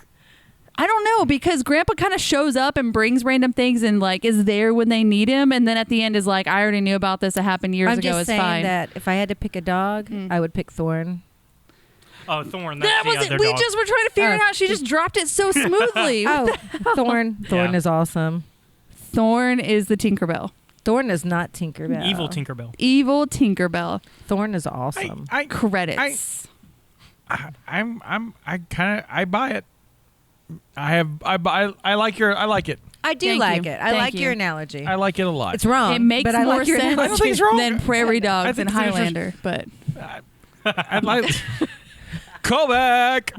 I don't know, because Grandpa kind of shows up and brings random things and like is there when they need him, and then at the end is like, I already knew about this. It happened years I'm ago. just It's saying fine. that if I had to pick a dog, I would pick Thorn. Oh, Thorn. That's That the was other it. We dog. just were trying to figure it out. She just dropped it so smoothly. Oh, Thorn. Thorn Yeah. is awesome. Thorn is the Tinkerbell. Thorn is not Tinkerbell. Evil Tinkerbell. Evil Tinkerbell. Thorn is awesome. Credits. I buy it. I like it. I do Thank like you. it. I Thank like you. your analogy. I like it a lot. It's wrong. It makes but I more like your sense analogy. I don't think it's wrong. than Prairie Dogs think and there's just- Highlander, but I'd like call back.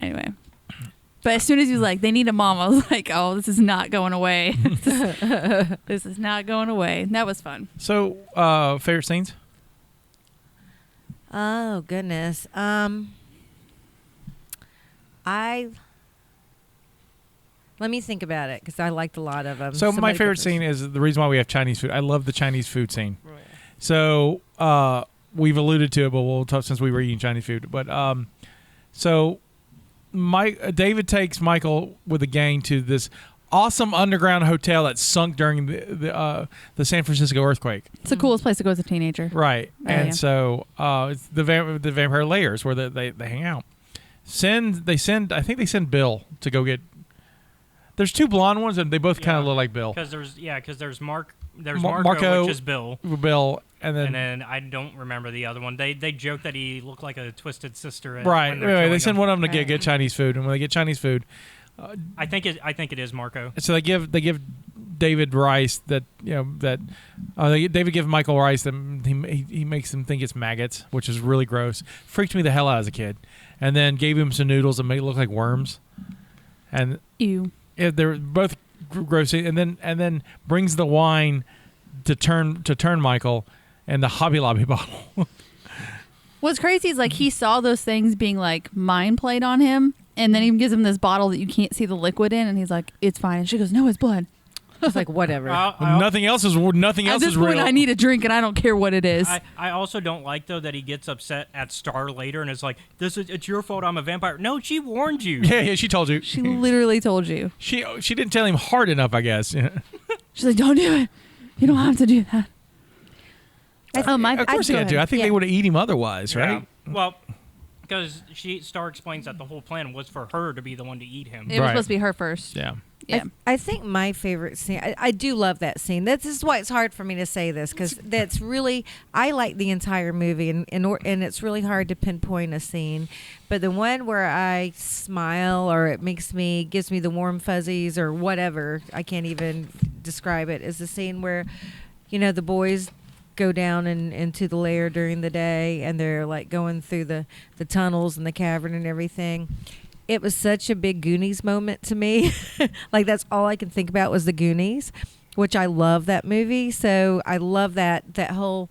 Anyway. But as soon as he was like, they need a mom, I was like, oh, this is not going away. This is not going away. That was fun. So, favorite scenes? Oh goodness. Let me think about it because I liked a lot of them. So my favorite scene is the reason why we have Chinese food. I love the Chinese food scene. Right. So we've alluded to it, but we'll talk since we were eating Chinese food. But so David takes Michael with a gang to this awesome underground hotel that sunk during the San Francisco earthquake. It's the coolest place to go as a teenager. Right, Oh, and yeah. so it's the vampire layers where they hang out. I think they send Bill to go get. There's two blonde ones, and they both kind of look like Bill. Because there's Marco, Marco, which is Bill. Bill, and And then then I don't remember the other one. They joke that he looked like a twisted sister. right. when they're Anyway, they killing send him. one of them to get Chinese food, and when they get Chinese food, I think it is Marco. so they give David rice David gives Michael rice that he makes him think it's maggots, which is really gross. Freaked me the hell out as a kid. And then gave him some noodles that make it look like worms, and Ew. they're both gross. And then brings the wine to turn Michael and the Hobby Lobby bottle. What's crazy is like he saw those things being like mind played on him, and then he gives him this bottle that you can't see the liquid in, and he's like, "It's fine." And she goes, "No, it's blood." It's like whatever. Nothing else is At this point, real. I need a drink, and I don't care what it is. I also don't like though that he gets upset at Star later and is like, it's your fault I'm a vampire. No, she warned you. Yeah, she told you. She literally told you. She didn't tell him hard enough, I guess. She's like, "Don't do it. You don't have to do that." Of course they had to. I think they would have eaten him otherwise, Yeah. right? Well, because Star explains that the whole plan was for her to be the one to eat him. It was supposed to be her first. Yeah. Yeah. I think my favorite scene, I do love that scene. This is why it's hard for me to say this because that's really, I like the entire movie and it's really hard to pinpoint a scene. But the one where I smile or it gives me the warm fuzzies or whatever, I can't even describe it, is the scene where, the boys go down into the lair during the day and they're like going through the tunnels and the cavern and everything. It was such a big Goonies moment to me. Like that's all I can think about was the Goonies, which I love that movie. So I love that whole,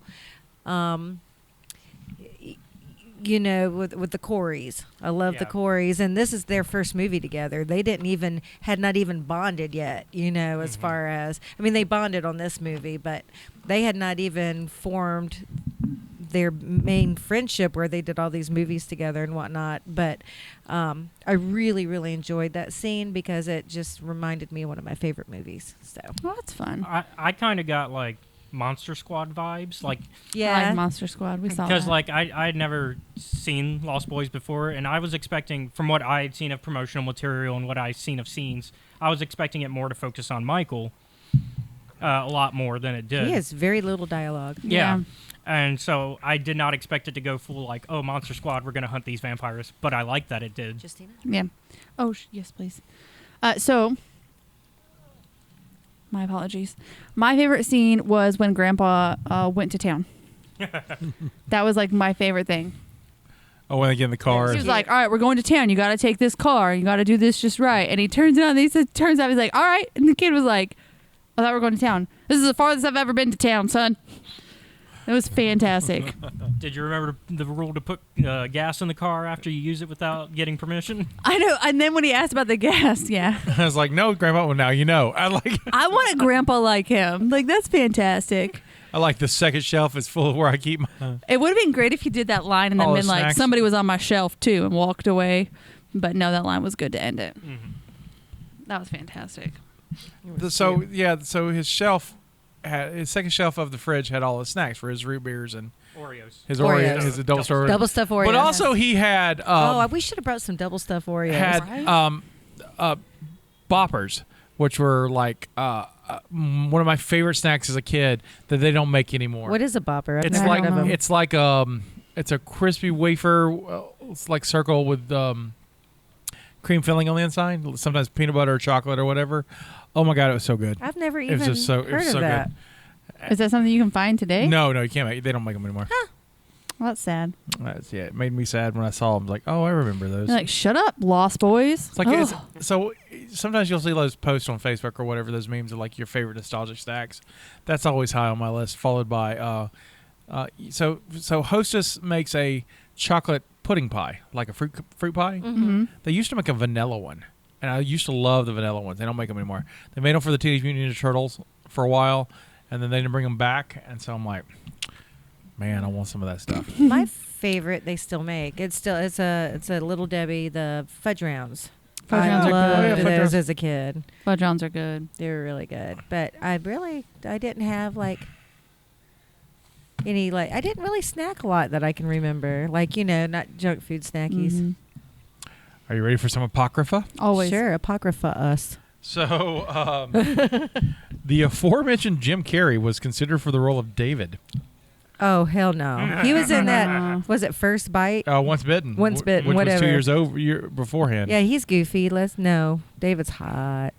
with the Coreys. I love the Coreys, and this is their first movie together. They had not even bonded yet. As far as they bonded on this movie, but they had not even formed their main friendship where they did all these movies together and whatnot. But I really, really enjoyed that scene because it just reminded me of one of my favorite movies. So Well, that's fun. I kind of got like Monster Squad vibes, like I like Monster Squad. We saw because that. like I had never seen Lost Boys before, and I was expecting from what I had seen of promotional material and what I've seen of scenes, I was expecting it more to focus on Michael, a lot more than it did. he has very little dialogue. Yeah. And so I did not expect it to go full like, oh, Monster Squad, we're going to hunt these vampires. But I like that it did. Jestina? Yeah. Oh, yes, please. So, my apologies. My favorite scene was when Grandpa went to town. That was like my favorite thing. Oh, when they get in the car. He was like, "All right, we're going to town. You got to take this car. You got to do this just right." And he turns it on. And turns out he's like, "All right." And the kid was like, "I thought we were going to town. This is the farthest I've ever been to town, son." It was fantastic. Did you remember the rule to put gas in the car after you use it without getting permission? I know. And then when he asked about the gas, yeah. I was like, no, Grandpa. Well, now you know. I want a grandpa like him. Like, that's fantastic. I like the second shelf is full of where I keep my. It would have been great if you did that line and then All the been like, snacks. somebody was on my shelf too and walked away. But no, that line was good to end it. Mm-hmm. That was fantastic. So his shelf his second shelf of the fridge had all his snacks for his root beers and Oreos. his Oreos. Oreos, his double stuffed Oreos. Double stuffed Oreos. But also he had we should have brought some double stuffed Oreos. had boppers, which were like one of my favorite snacks as a kid that they don't make anymore. What is a bopper? I've It's never like heard of them. it's like it's a crispy wafer. It's like circle with cream filling on the inside. Sometimes peanut butter or chocolate or whatever. Oh my god, it was so good. I've never It even was just so heard of so that. good. Is that something you can find today? No, you can't make. They don't make them anymore. Well, that's sad. It made me sad when I saw them. Like, oh, I remember those. You're like, shut up, Lost Boys. It's like Ugh. so. Sometimes you'll see those posts on Facebook or whatever. Those memes of like your favorite nostalgic snacks. That's always high on my list. Followed by so Hostess makes a chocolate pudding pie, like a fruit pie. Mm-hmm. They used to make a vanilla one, and I used to love the vanilla ones. They don't make them anymore. They made them for the Teenage Mutant Ninja Turtles for a while, and then they didn't bring them back. And so I'm like, man, I want some of that stuff. My favorite they still make. It's a Little Debbie, the fudge rounds. Fudge rounds I are loved good. Fudge those rounds. as a kid. Fudge rounds are good. They were really good. But I didn't have like any I didn't really snack a lot that I can remember. Like, not junk food snackies. Mhm. Are you ready for some apocrypha? Always. Sure, apocrypha us. So, the aforementioned Jim Carrey was considered for the role of David. Oh, hell no. He was in that, was it First Bite? Once Bitten. Once Bitten, which whatever. was 2 years beforehand. Yeah, he's goofy. David's hot.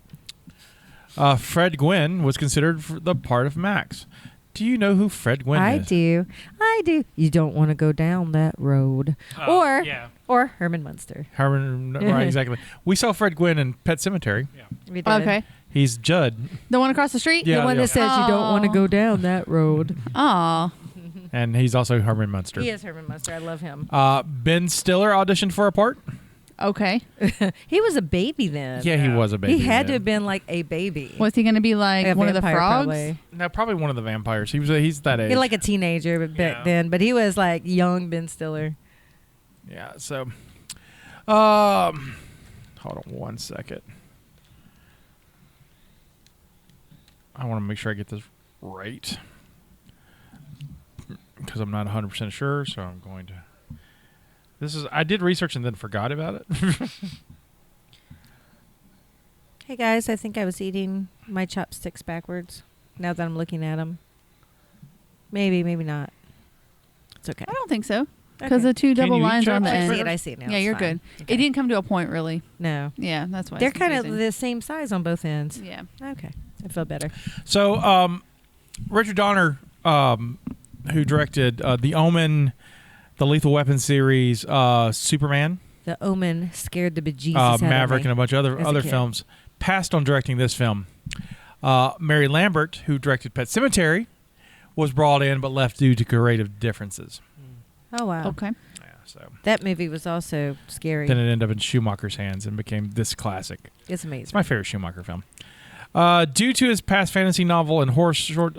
Fred Gwynn was considered for the part of Max. Do you know who Fred Gwynn I is? do. You don't want to go down that road. Or Herman Munster. Herman, right, exactly. We saw Fred Gwynn in Pet Cemetery. We did. Okay. He's Judd. The one across the street? Yeah, The one that says you don't want to Aw. go down that road. Aw. And he's also Herman Munster. He is Herman Munster. I love him. Ben Stiller auditioned for a part. Okay. He was a baby then. Yeah, he was a baby. He had to then. have been like a baby. Was he going to be like A one of the vampire, frogs? probably. No, probably one of the vampires. He's that age. He like a teenager back then, but he was like young Ben Stiller. Yeah. So, hold on one second. I want to make sure I get this right because I'm not 100% sure. So I'm going to. I did research and then forgot about it. Hey guys, I think I was eating my chopsticks backwards. Now that I'm looking at them, maybe not. It's okay. I don't think so. Because Okay. the two Can double you eat lines are on the chopsticks? end. I see it now. Yeah, It's you're fine. good. Okay. It didn't come to a point, really. No, Yeah, that's why. they're it's kind of confusing. the same size on both ends. Yeah. Okay, I feel better. So, Richard Donner, who directed The Omen, the Lethal Weapon series, Superman, The Omen scared the bejesus out of Maverick, me. and a bunch of as a other kid. films, passed on directing this film. Mary Lambert, who directed Pet Sematary, was brought in but left due to creative differences. Oh wow, Okay. Yeah, so that movie was also scary. then it ended up in Schumacher's hands and became this classic. It's It's amazing. my favorite Schumacher film. Due to his past fantasy novel and horror short,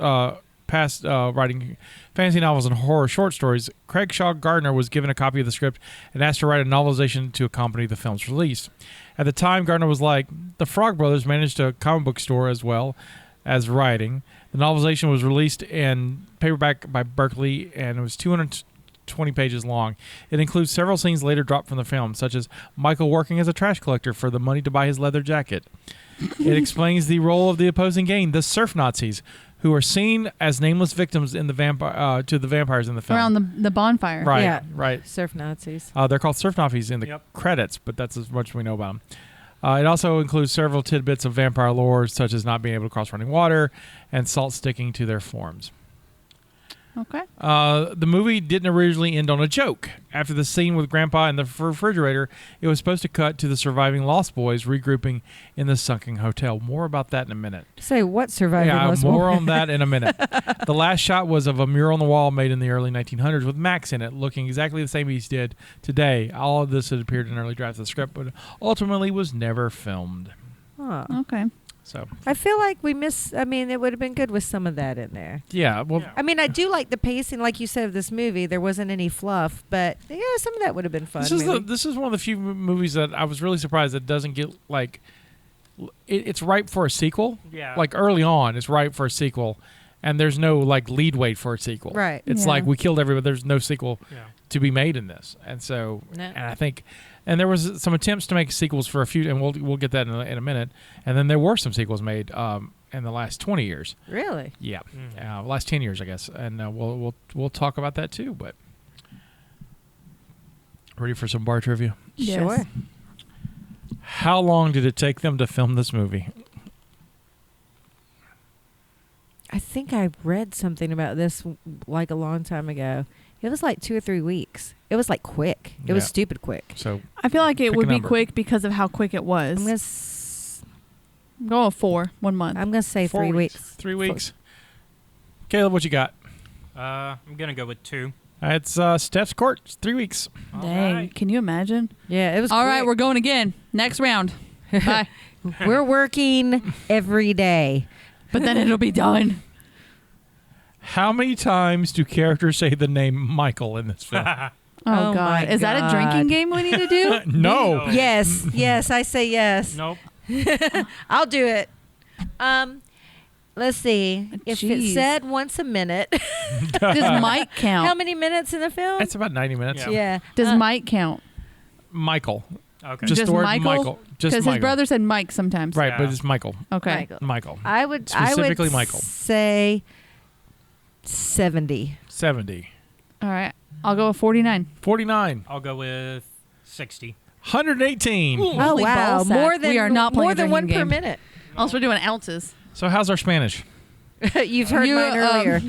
past writing fantasy novels and horror short stories, Craig Shaw Gardner was given a copy of the script and asked to write a novelization to accompany the film's release. At the time, Gardner was like, the Frog Brothers managed a comic book store as well as writing. The novelization was released in paperback by Berkeley, and it was 220 pages long. It includes several scenes later dropped from the film, such as Michael working as a trash collector for the money to buy his leather jacket. It explains the role of the opposing gang, the surf Nazis, who are seen as nameless victims in the to the vampires in the film. Around the bonfire. Right, Yeah. right. Surf Nazis. They're called surf Nazis in the Yep. credits, but that's as much as we know about them. It also includes several tidbits of vampire lore, such as not being able to cross running water and salt sticking to their forms. Okay. The movie didn't originally end on a joke. After the scene with Grandpa in the refrigerator, it was supposed to cut to the surviving Lost Boys regrouping in the sunken hotel. More about that in a minute. Say what surviving Yeah, was more on that in a minute. The last shot was of a mural on the wall made in the early 1900s with Max in it, looking exactly the same as he did today. All of this had appeared in early drafts of the script, but ultimately was never filmed. Huh. Okay. So, I feel like we miss. I mean, it would have been good with some of that in there. yeah, well, Yeah. I mean, I do like the pacing, like you said, of this movie. There wasn't any fluff, but yeah, some of that would have been fun. maybe. this is one of the few movies that I was really surprised that doesn't get, like, it's ripe for a sequel. Yeah. Like, early on, it's ripe for a sequel, and there's no, like, lead weight for a sequel. Right. It's Yeah. like, we killed everybody, there's no sequel Yeah. to be made in this. And so, No. and I think, and there was some attempts to make sequels for a few, and we'll get that in a minute. And then there were some sequels made in the last 20 years. Really? Yeah, Mhm. last 10 years, I guess. And we'll talk about that too. But ready for some bar trivia? Yes. Sure. How long did it take them to film this movie? I think I read something about this like a long time ago. It was like 2 or 3 weeks. It was like quick. It was Yeah. stupid quick. So I feel like it Pick a would be number. quick because of how quick it was. I'm gonna Go with 4, 1 month. I'm gonna say 4 3 weeks. 3 weeks. Caleb, what you got? I'm gonna go with 2. It's Steph's court. It's 3 weeks. Dang, Alright. can you imagine? Yeah, it was. All right, quick. we're going again. Next round. Bye. We're working every day. But then it'll be done. How many times do characters say the name Michael in this film? Oh, Oh, my God. Is that a drinking God. game we need to do? No. Yes, yes, I say yes. Nope. I'll do it. Let's see. If it Jeez. said once a minute, Does Mike count? how many minutes in the film? It's about 90 minutes. Yeah. Yeah. Does Mike count? Michael. Okay. Just the word Michael? Just Because Michael. his brother said Mike sometimes. Right, but Yeah. it's Michael. Okay. Michael. I would Specifically Michael. say 70. 70. All right. I'll go with 49. 49. I'll go with 60. 118. Oh Holy wow, ballsack. more than We are not playing more a than one drinking per game. minute. Also, we're doing ounces. So how's our Spanish? You've heard You, mine earlier.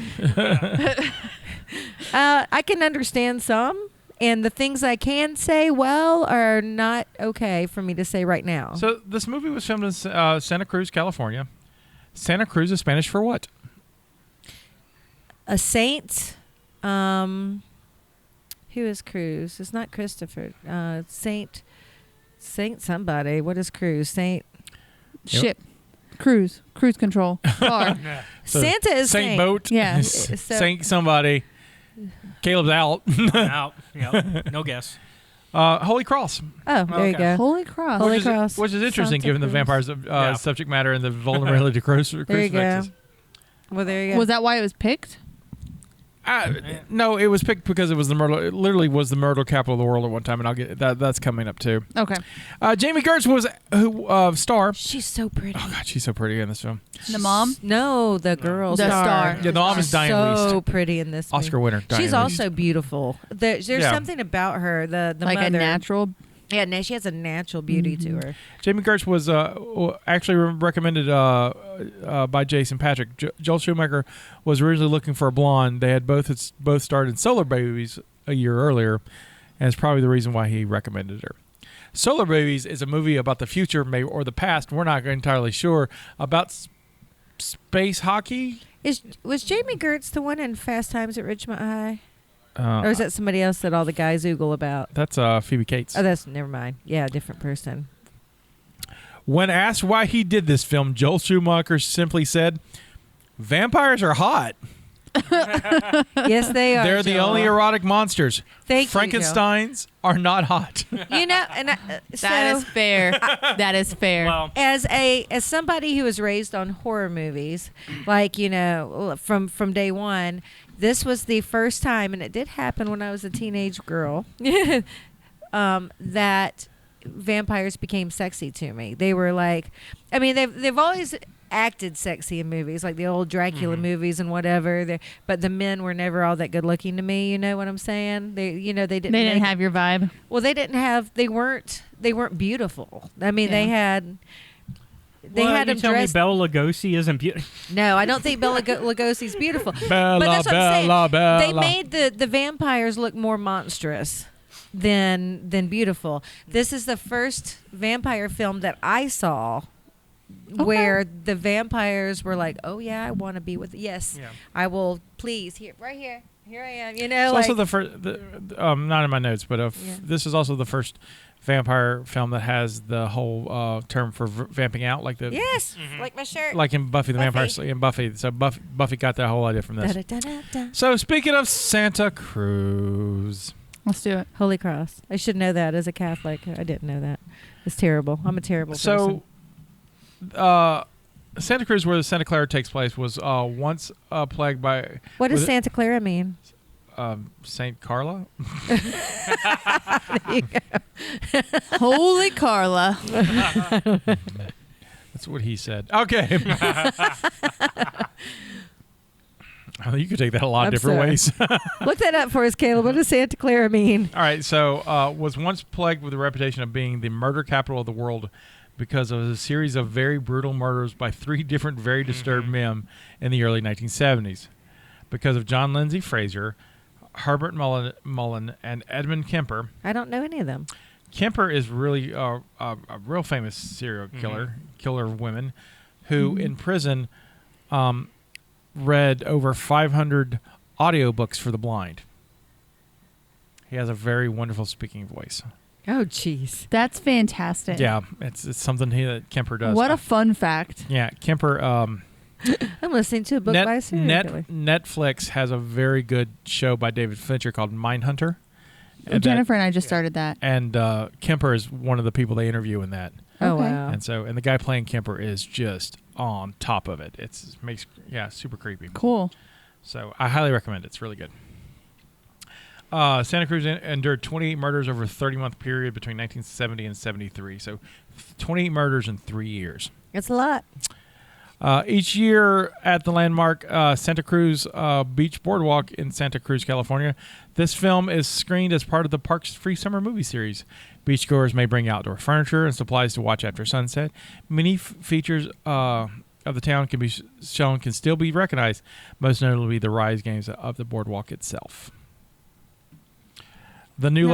I can understand some, and the things I can say well are not okay for me to say right now. So this movie was filmed in Santa Cruz, California. Santa Cruz is Spanish for what? A saint, who is Cruz? It's not Christopher. Saint somebody. What is Cruz? Saint. Ship. Cruise control. Car. So Santa is Saint Boat. Yeah. So- Saint somebody. Caleb's out. I'm out. Yep. No guess. Holy Cross. Oh, there you Okay. go. Holy cross. Holy which is, Cross. which is interesting Santa given the Cruz. vampires Yeah. subject matter and the vulnerability to There you go. crucifixes. Well, there you go. Was that why it was picked? No, it was picked because it was the murder. It literally was the murder capital of the world at one time, and I'll get that. That's coming up too. Okay. Jamie Gertz was star. She's so pretty. Oh God, she's so pretty in this film. The mom? No, the girl The star. Yeah, the mom is She's Diane so Wiest, pretty in this Oscar movie. winner. Diane She's Wiest. also beautiful. There's Yeah. something about her. The Like mother. a natural. Yeah, no, she has a natural beauty to her. Jamie Gertz was actually recommended by Jason Patrick. Joel Schumacher was originally looking for a blonde. They had both starred in Solar Babies a year earlier, and it's probably the reason why he recommended her. Solar Babies is a movie about the future, maybe, or the past. We're not entirely sure about space hockey. Was Jamie Gertz the one in Fast Times at Ridgemont High? Uh, Or is that somebody else that all the guys oogle about? That's Phoebe Cates. Oh, that's never mind. Yeah, different person. When asked why he did this film, Joel Schumacher simply said, "Vampires are hot. Yes, they are. They're the Joel. only erotic monsters. Thank you, Joel. Frankensteins are not hot." You know, and so That is fair. That is fair. Well, as somebody who was raised on horror movies, like from day one, this was the first time, and it did happen when I was a teenage girl, that vampires became sexy to me. They were like, I mean, they've always acted sexy in movies, like the old Dracula movies and whatever. But the men were never all that good looking to me. You know what I'm saying? They didn't have your vibe. Well, they weren't beautiful. I mean, they had. They well, had you them tell me dressed. Bela Lugosi isn't beautiful. No, I don't think Bela Lugosi's beautiful. Bella, But that's what I'm saying. Bella, Bella. They made the vampires look more monstrous than beautiful. This is the first vampire film that I saw where the vampires were like, "Oh yeah, I want to be with. Yes, Yeah. I will. Please, here, right here, here I am. You It's know, also like, the first, not in my notes, but Yeah. this is also the first vampire film that has the whole term for vamping out, like the yes, like my shirt. like in Buffy the Buffy. Vampire Slayer. In Buffy, so Buffy got that whole idea from this. Da-da-da-da-da. So speaking of Santa Cruz, Let's do it. Holy Cross. I should know that as a Catholic. I didn't know that. It's terrible. I'm a terrible person. so Santa Cruz, where the Santa Clara takes place, was once plagued by What does was it- Santa Clara mean? Saint Carla. Holy Carla. That's what he said. Okay. Oh, you could take that a lot of I'm different sorry. ways. Look that up for us, Caleb. What does Santa Clara mean? All right, so was once plagued with the reputation of being the murder capital of the world because of a series of very brutal murders by 3 different very disturbed men in the early 1970s. Because of John Lindsay Fraser, Herbert Mullen, and Edmund Kemper. I don't know any of them. Kemper is really a real famous serial killer of women, who in prison read over 500 audiobooks for the blind. He has a very wonderful speaking voice. Oh, jeez. That's fantastic. Yeah, it's something that Kemper does. What a fun fact. Yeah, Kemper. I'm listening to a book by a serial killer. Netflix has a very good show by David Fincher called Mindhunter. Jennifer and I just started that. And Kemper is one of the people they interview in that. Oh, Okay. wow. And the guy playing Kemper is just on top of it. Makes super creepy. Cool. So I highly recommend it. It's really good. Santa Cruz endured 28 murders over a 30-month period between 1970 and 73. So 28 murders in 3 years. It's a lot. Each year at the landmark Santa Cruz Beach Boardwalk in Santa Cruz, California, this film is screened as part of the park's free summer movie series. Beachgoers may bring outdoor furniture and supplies to watch after sunset. Many features of the town can still be recognized, most notably the Rise games of the boardwalk itself. The new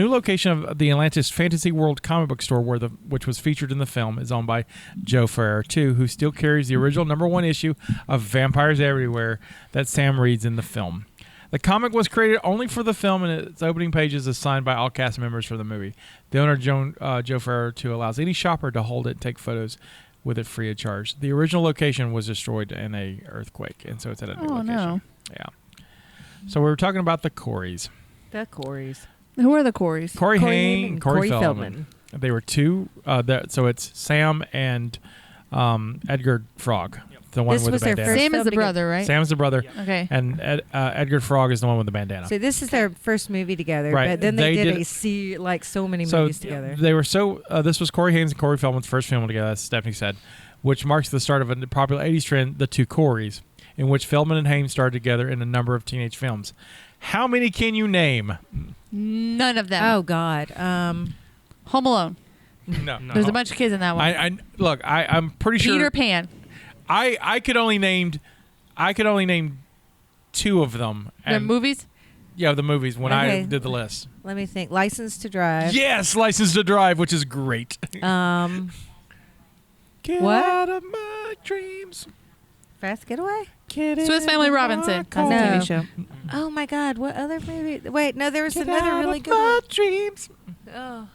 location of the Atlantis Fantasy World comic book store, which was featured in the film, is owned by Joe Ferrer, too, who still carries the original #1 issue of Vampires Everywhere that Sam reads in the film. The comic was created only for the film, and its opening pages is signed by all cast members for the movie. The owner, Joe Ferrer, too, allows any shopper to hold it and take photos with it free of charge. The original location was destroyed in a earthquake, and so it's at a new location. No. Yeah. So we were talking about the Coreys. The Coreys. Who are the Coreys? Corey Haim and and Corey Corey Feldman. They were two. So it's Sam and Edgar Frog, the one This with was the their bandana. first Sam is film the to get- brother, right? Sam's the brother, Okay. and Edgar Frog is the one with the bandana. So this is their first movie together, Right. but then they They did did- so many So movies together. they were this was Corey Haim's and Corey Feldman's first film together, as Stephanie said, which marks the start of a popular 80s trend, the two Coreys, in which Feldman and Haim starred together in a number of teenage films. How many can you name? None of them. Oh God. Home Alone. No. There's a bunch of kids in that one. I'm pretty sure. Peter Pan. I could only name 2 of them. The And- movies. Yeah, the movies when I Okay. did the list. Let me think. License to Drive. Yes, License to Drive, which is great. Get What? out of my dreams. Fast Getaway. Swiss Family Robinson. That's a No. TV show. Oh my God. What other movie? Wait, no, there was Get another out really of good my one. dreams. Oh.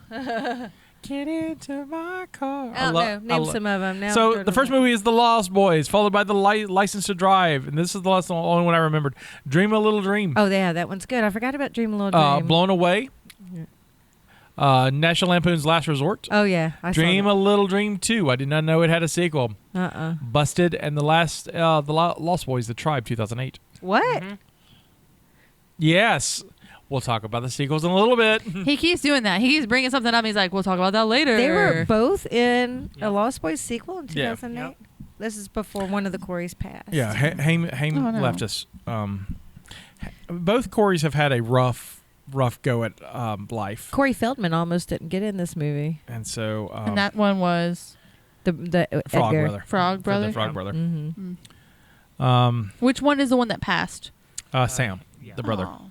Get into my car. I don't know. Name some of them. Now So the first movie is The Lost Boys, followed by the License to Drive, and this is the only one I remembered. Dream a Little Dream. Oh yeah, that one's good. I forgot about Dream a Little Dream. Blown Away. National Lampoon's Last Resort. Oh yeah, I Dream saw a Little Dream 2. I did not know it had a sequel. that. Busted, and the Lost Boys, The Tribe, 2008. What? Yes. We'll talk about the sequels in a little bit. He keeps doing that. He keeps bringing something up. He's like, we'll talk about that later. They were both in Yeah. a Lost Boys sequel in Yeah. 2008. Yep. This is before one of the Coreys passed. Yeah, Haim Oh, no. left us. Both Coreys have had a rough go at life. Corey Feldman almost didn't get in this movie. And so... and that one was Frog The Edgar. Brother. Frog Brother. The Frog Brother. Mm-hmm. Which one is the one that passed? Sam, yeah. the brother. Oh.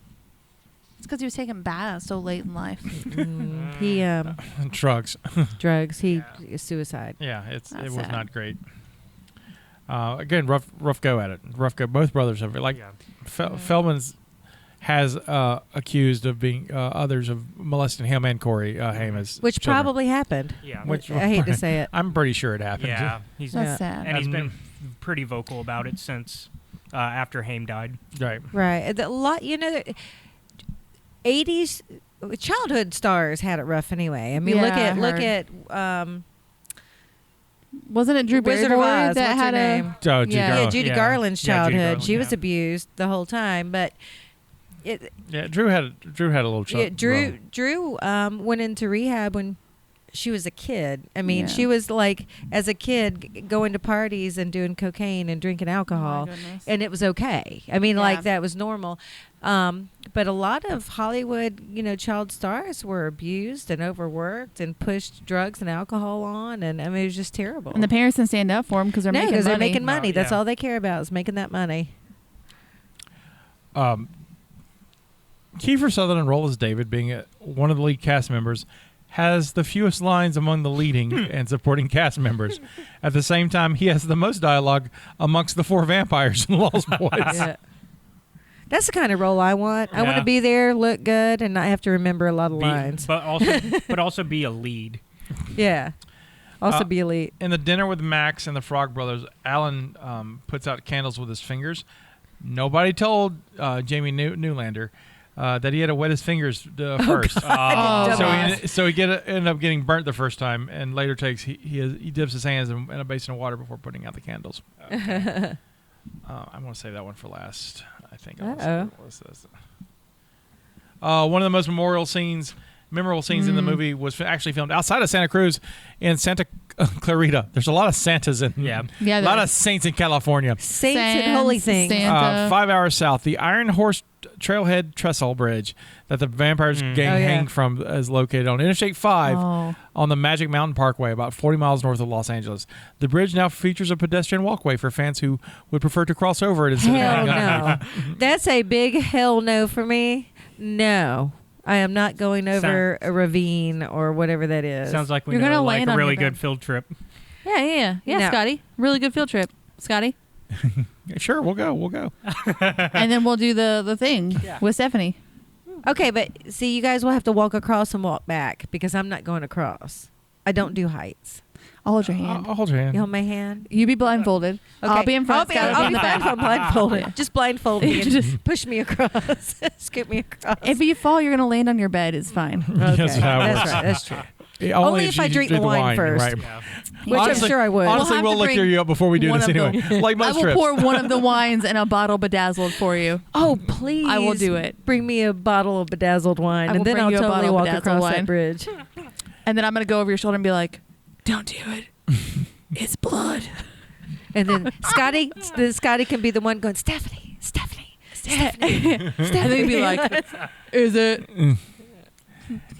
It's because he was taking baths so late in life. He Drugs. drugs. He suicide. Yeah, it That's was sad. not great. Again, rough go at it. Rough go. Both brothers have it. Feldman's has accused of being others of molesting him and Corey Haim as Which children. probably happened. Yeah. Which- I hate to say it. I'm pretty sure it happened. Yeah. He's That's Yeah. sad. and he's been pretty vocal about it since after Haim died. Right. Right. A lot, 80s childhood stars had it rough anyway. I mean, Yeah, look I at Wasn't it Drew Wizard of Barrymore Oz. that What's had her a? name? Oh, Judy Yeah. Garland. Judy Yeah. Garland's Yeah, Judy childhood. Garland, She was yeah. abused the whole time, but Yeah, Drew had a little yeah, trouble. Drew went into rehab when she was a kid. I mean, Yeah. she was like, as a kid, going to parties and doing cocaine and drinking alcohol, goodness. and it was okay. I mean, Yeah. like that was normal. But a lot of Hollywood, child stars were abused and overworked and pushed drugs and alcohol on, and I mean, it was just terrible. And the parents didn't stand up for them because they're making money. they're making money. No, That's yeah. all they care about is making that money. Kiefer Sutherland role as David, being one of the lead cast members, has the fewest lines among the leading and supporting cast members. At the same time, he has the most dialogue amongst the 4 vampires in Lost Boys. Yeah. That's the kind of role I want. I want Yeah. to be there, look good, and not have to remember a lot of Be- lines. but also be a lead. Yeah. Also be elite. In the dinner with Max and the Frog Brothers, Alan puts out candles with his fingers. Nobody told Jamie Newlander that he had to wet his fingers first. Dumbass. So he ended up getting burnt the first time, and later he dips his hands in a basin of water before putting out the candles. I'm going to save that one for last. I think. Uh-oh. One of the most memorable scenes in the movie was actually filmed outside of Santa Cruz in Santa Clarita. There's a lot of Santas in Yeah. Yeah, a lot of saints in California. Saints and Sans, holy things. Santa. 5 hours south, the Iron Horse Trailhead Trestle Bridge that the vampires gang Oh, yeah. hang from is located on Interstate 5 Oh. on the Magic Mountain Parkway, about 40 miles north of Los Angeles. The bridge now features a pedestrian walkway for fans who would prefer to cross over it instead Hell of hanging no. underneath. That's a big hell no for me. No. I am not going over a ravine or whatever that is. Sounds like we You're know gonna like land a on really your good bed. field trip. Yeah, No. Scotty. Really good field trip, Scotty. Sure, we'll go. And then we'll do the thing with Stephanie. Okay, but see, you guys will have to walk across and walk back because I'm not going across. I don't do heights. I'll hold your hand. I'll hold your hand. You hold my hand? You be blindfolded. Okay. I'll be in front. I'll be Scotty will in the back. blindfolded. Just blindfold me and Just- push me across. Scoop me across. If you fall, you're gonna land on your bed. It's fine. Okay. That's how it That's works. right. That's true. Yeah, Only if I drink the wine first. Right. Yeah. Which Honestly- I'm sure I would. Honestly, have we'll to liquor bring you up before we do one this of anyway. them. Like I most will trips. pour one of the wines in a bottle bedazzled for you. Oh, please. I will do it. Bring me a bottle of bedazzled wine, I and will then bring I'll you a totally bottle of walk bedazzled across wine. that bridge. And then I'm gonna go over your shoulder and be like, "Don't do it. It's blood." And then Scotty can be the one going, Stephanie. And then you'd be like, "Is it?"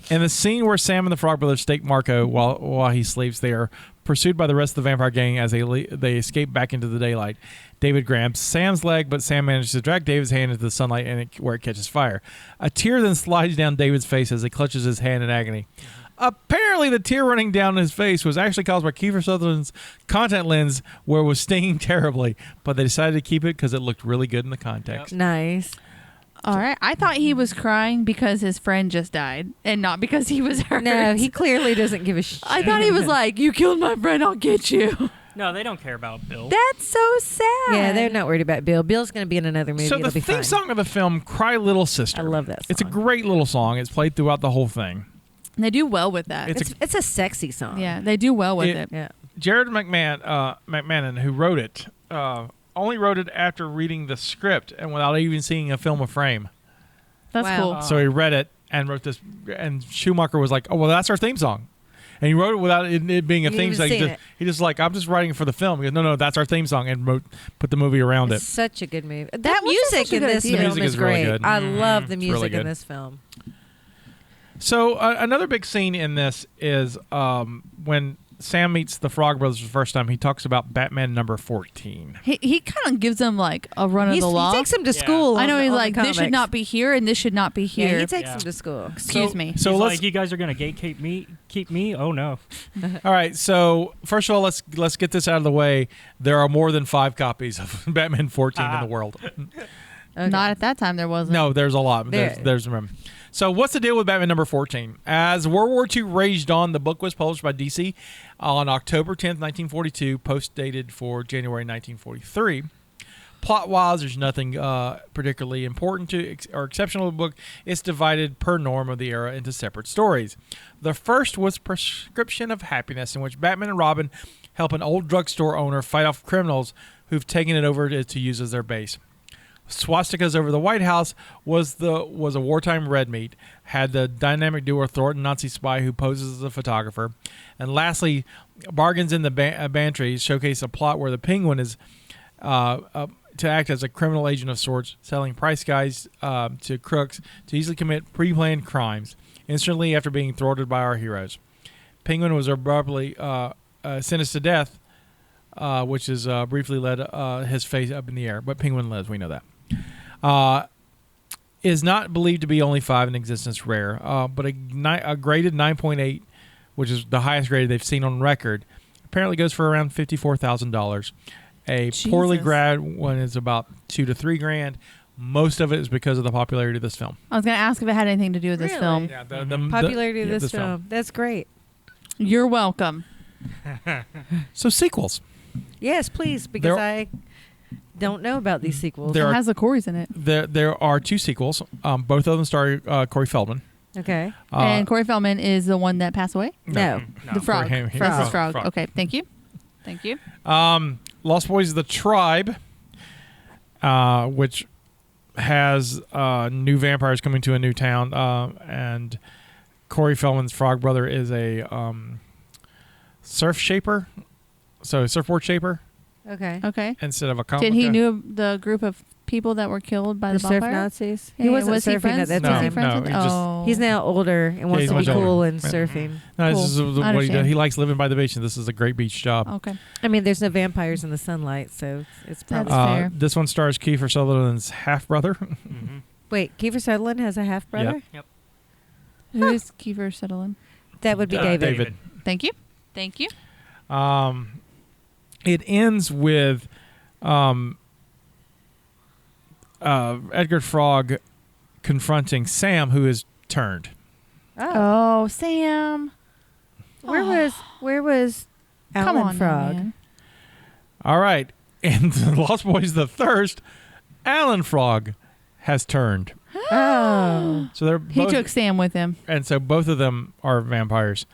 In the scene where Sam and the Frog Brothers stake Marco while he sleeps, they are pursued by the rest of the vampire gang as they escape back into the daylight. David grabs Sam's leg, but Sam manages to drag David's hand into the sunlight where it catches fire. A tear then slides down David's face as he clutches his hand in agony. Apparently, the tear running down his face was actually caused by Kiefer Sutherland's contact lens, where it was stinging terribly, but they decided to keep it because it looked really good in the context. Nice. All right. I thought he was crying because his friend just died, and not because he was hurt. No, he clearly doesn't give a shit. I thought he was like, "You killed my friend. I'll get you." No, they don't care about Bill. That's so sad. Yeah, they're not worried about Bill. Bill's going to be in another movie. So It'll the be theme fine. song of the film, "Cry Little Sister." I love that It's a song. great little song. It's played throughout the whole thing. They do well with that. It's a sexy song. Yeah, they do well with it. Yeah. Jared McMahon, who wrote it, only wrote it after reading the script and without even seeing a film of frame. That's Wow. cool. So he read it and wrote this, and Schumacher was like, "Oh, well, that's our theme song." And he wrote it without it being a You theme even song. seen it. He just like, "I'm just writing it for the film." He goes, "No, that's our theme song," and put the movie around It's it. such a good movie. That That was music such a in good this idea. film The music is is really great. good. I love the It's really music in good. this film. So another big scene in this is when Sam meets the Frog Brothers for the first time. He talks about Batman number 14. He kind of gives them like a run of He the law. takes him to Yeah. school. I know on he's the like, "This should comics. not be here, and this should not be Yeah, here." he takes Yeah. him to school. Excuse me. So He's let's like, you guys are gonna gatekeep me, keep me? Oh no! all right. So first of all, let's get this out of the way. There are more than 5 copies of Batman 14 in the world. Okay. Not at that time. There wasn't. No, there's a lot. There's room. So what's the deal with Batman number 14? As World War II raged on, the book was published by DC on October 10th, 1942, post dated for January 1943. Plot-wise, there's nothing particularly important to or exceptional to the book. It's divided per norm of the era into separate stories. The first was Prescription of Happiness, in which Batman and Robin help an old drugstore owner fight off criminals who've taken it over to use as their base. Swastikas over the White House was a wartime red meat. Had the dynamic duo Thornton Nazi spy who poses as a photographer. And lastly, Bargains in the Bantry showcase a plot where the Penguin is to act as a criminal agent of sorts, selling price guides to crooks to easily commit pre-planned crimes instantly after being thwarted by our heroes. Penguin was abruptly sentenced to death, which is briefly led his face up in the air. But Penguin lives, we know that. Is not believed to be only 5 in existence rare, but a graded 9.8, which is the highest grade they've seen on record, apparently goes for around $54,000. A poorly graded one is about $2 to $3 grand. Most of it is because of the popularity of this film. I was going to ask if it had anything to do with this film. Yeah, Popularity of this film. That's great. You're welcome. So sequels. Yes, please, because I don't know about these sequels. It has the Corys in it. There are 2 sequels. Both of them star Corey Feldman. Okay. And Corey Feldman is the one that passed away? No. The frog. Corey Haim. Francis Frog. Okay, thank you. Thank you. Lost Boys of the Tribe, which has new vampires coming to a new town, and Corey Feldman's frog brother is a surf shaper, so surfboard shaper. Okay. Instead of a comic. Did he knew the group of people that were killed by the surf bonfire? Nazis? Hey, He wasn't was he surfing friends? at that No, time. Was he friends no, with- he just- oh. He's now older and wants he's to be much older. cool and Yeah. surfing. No, this Cool. is what he does. Understand. He likes living by the beach, and this is a great beach job. Okay. I mean, there's no vampires in the sunlight, so it's That's probably... fair. This one stars Kiefer Sutherland's half brother. Mm-hmm. Wait, Kiefer Sutherland has a half-brother? Yep. Who is Kiefer Sutherland? That would be David. Thank you. Thank you. It ends with Edgar Frog confronting Sam, who is turned. Oh, Sam. Where was Come Alan on, Frog? man. All right. In the Lost Boys the Thirst, Alan Frog has turned. Oh. So they're He both, took Sam with him. and so both of them are vampires.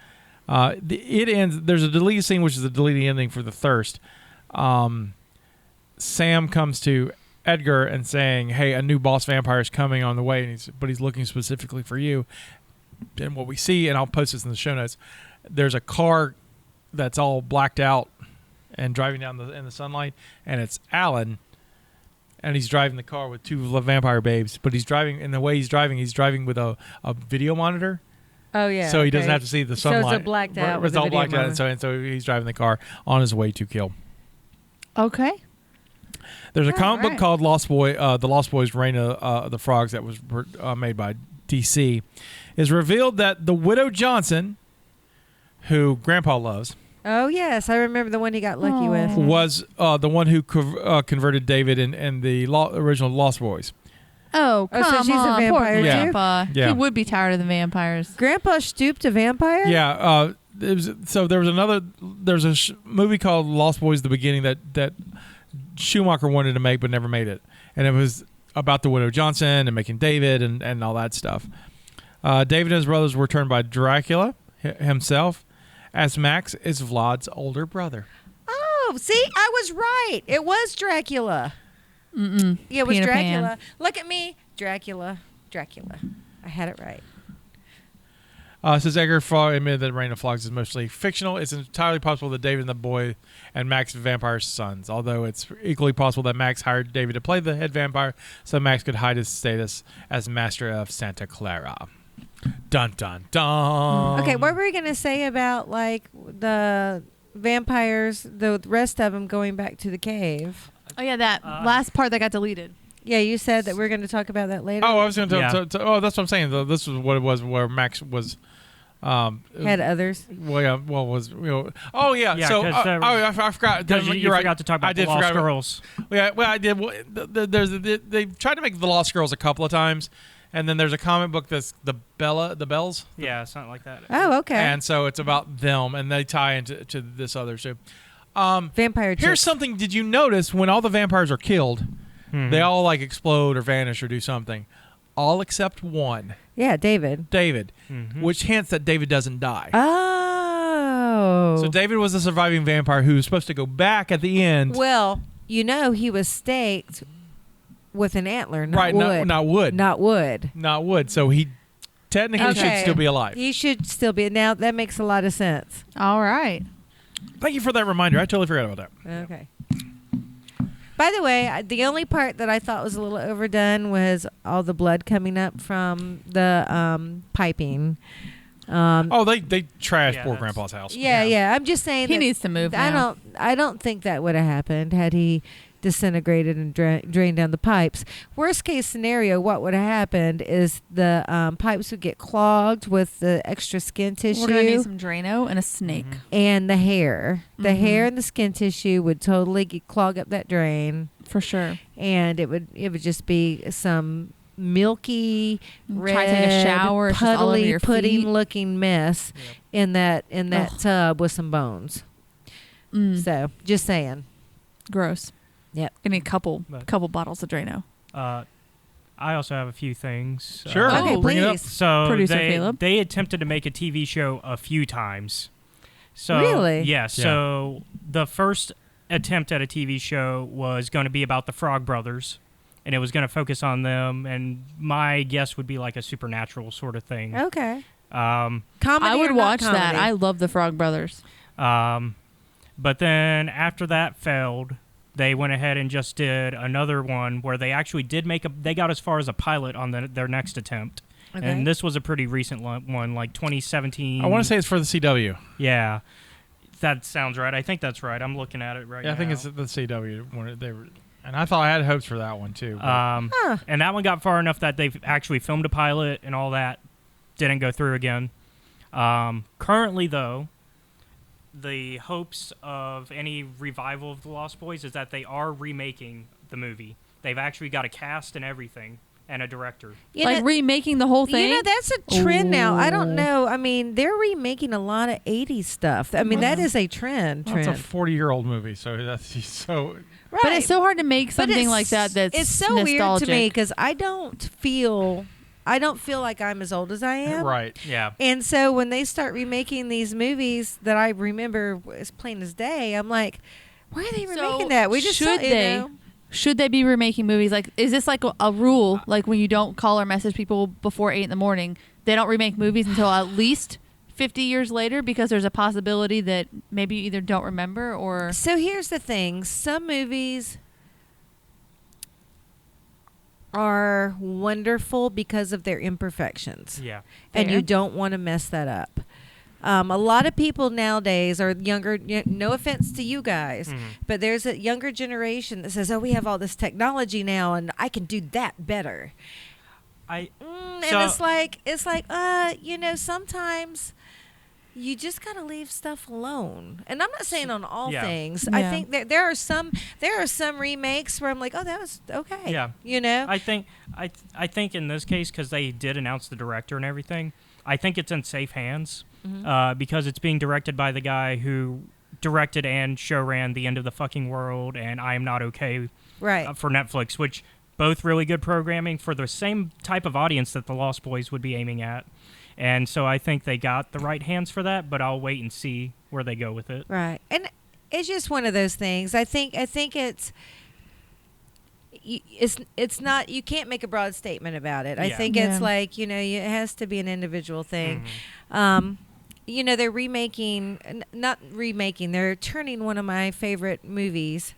It ends. There's a deleted scene, which is a deleted ending for the Thirst. Sam comes to Edgar and saying, "Hey, a new boss vampire is coming on the way, and he's looking specifically for you." And what we see, and I'll post this in the show notes, there's a car that's all blacked out and driving down in the sunlight, and it's Alan, and he's driving the car with 2 vampire babes. But he's driving, and the way he's driving with a video monitor. Oh, yeah. So he doesn't have to see the sunlight. So it's blacked out. It's all blacked out, and so he's driving the car on his way to kill. Okay. There's a Oh, comic book right. called The Lost Boys Reign of the Frogs that was made by DC. It's revealed that the Widow Johnson, who Grandpa loves, Oh, yes. I remember the one he got lucky with. was the one who converted David in the original Lost Boys. Oh, Oh, come so she's a on. Poor vampire, too? Grandpa. Yeah. He would be tired of the vampires. Grandpa stooped to vampire? Yeah. So there was there's a movie called Lost Boys: The Beginning that Schumacher wanted to make but never made it, and it was about the Widow Johnson and making David and all that stuff. David and his brothers were turned by Dracula himself, as Max is Vlad's older brother. Oh, see? I was right. It was Dracula. Mm-mm. Yeah, it was Peter Dracula. Pan. Look at me. Dracula. I had it right. Says Edgar Frog admitted that Reign of Frogs is mostly fictional. It's entirely possible that David and the boy and Max are vampire sons, although it's equally possible that Max hired David to play the head vampire so Max could hide his status as master of Santa Clara. Dun, dun, dun. Okay, what were we going to say about, like, the vampires, the rest of them going back to the cave? Oh, yeah, that last part that got deleted. Yeah, you said that we're going to talk about that later. Oh, I was going to Yeah. that's what I'm saying. This was what it was where Max was. Had others. Well, yeah. Well, was Oh, yeah. Yeah, so, 'cause there- I forgot. Because you You're right. forgot to talk about I the did Lost forget- Girls. Yeah, well, I did. Well, they tried to make the Lost Girls a couple of times, and then there's a comic book that's the Bells. Yeah, something like that. Oh, okay. And so it's about them, and they tie into this other too. Vampire Here's chicks. something. Did you notice when all the vampires are killed, Mhm. they all like explode or vanish or do something, all except one, Yeah, David. David, Mhm. which hints that David doesn't die. Oh. So David was a surviving vampire who was supposed to go back at the end. Well, you know, he was staked with an antler, not Right, wood. not wood. Not wood. Not wood. So he technically should still be alive. He should still be. Now, that makes a lot of sense. All right. Thank you for that reminder. I totally forgot about that. Okay. By the way, the only part that I thought was a little overdone was all the blood coming up from the piping. They trashed poor Grandpa's house. Yeah. I'm just saying He that needs to move now. I don't think that would have happened had he disintegrated and drained down the pipes. Worst case scenario, what would have happened is the pipes would get clogged with the extra skin tissue. We're going to need some Drano and a snake. And the hair. The hair and the skin tissue would totally clog up that drain. For sure. And it would just be some milky, Try to take a red, shower, it's just all over puddly, your feet. pudding-looking mess in that tub with some bones. So, just saying. Gross. Yep. Give me a couple bottles of Drano. I also have a few things. Sure. Okay, bring it up. please. So Producer Caleb. they attempted to make a TV show a few times. So Really? Yeah. So the first attempt at a TV show was going to be about the Frog Brothers, and it was going to focus on them. And my guess would be like a supernatural sort of thing. Okay. Um, Comedy I would or not watch that. comedy? I love the Frog Brothers. but then after that failed, they went ahead and just did another one where they actually did they got as far as a pilot on their next attempt. Okay. And this was a pretty recent one, like 2017. I want to say it's for the CW. Yeah. That sounds right. I think that's right. I'm looking at it right now. Yeah, I think it's the CW. And I thought I had hopes for that one, too. And that one got far enough that they've actually filmed a pilot and all that. Didn't go through again. Currently, though, the hopes of any revival of The Lost Boys is that they are remaking the movie. They've actually got a cast and everything and a director. Remaking the whole thing? You know, that's a trend now. I don't Ooh. know. I mean, they're remaking a lot of 80s stuff. I mean, that is a trend. Well, it's a 40-year-old movie, so that's so... Right. But it's so hard to make But something it's- like that that's it's so weird nostalgic. to me because I don't feel like I'm as old as I am. Right. Yeah. And so when they start remaking these movies that I remember as plain as day, I'm like, why are they remaking that? We just should saw, you they? know. Should they be remaking movies? Like, is this like a rule? Like when you don't call or message people before 8 a.m, they don't remake movies until at least 50 years later because there's a possibility that maybe you either don't remember or... So here's the thing. Some movies are wonderful because of their imperfections. Yeah. And Fair. you don't want to mess that up. A lot of people nowadays are younger. No offense to you guys, but there's a younger generation that says, "Oh, we have all this technology now, and I can do that better." And it's like, you know, sometimes you just gotta leave stuff alone. And I'm not saying on all things. I Yeah. think that there are some remakes where I'm like, "Oh, that was okay." Yeah. You know. I think in this case, because they did announce the director and everything, I think it's in safe hands because it's being directed by the guy who directed and showran The End of the Fucking World and I Am Not Okay Right. for Netflix, which both really good programming for the same type of audience that The Lost Boys would be aiming at. And so I think they got the right hands for that, but I'll wait and see where they go with it. Right. And it's just one of those things. I think it's not, you can't make a broad statement about it. I Yeah. think Yeah. it's like, you know, it has to be an individual thing. You know, they're not remaking, they're turning one of my favorite movies,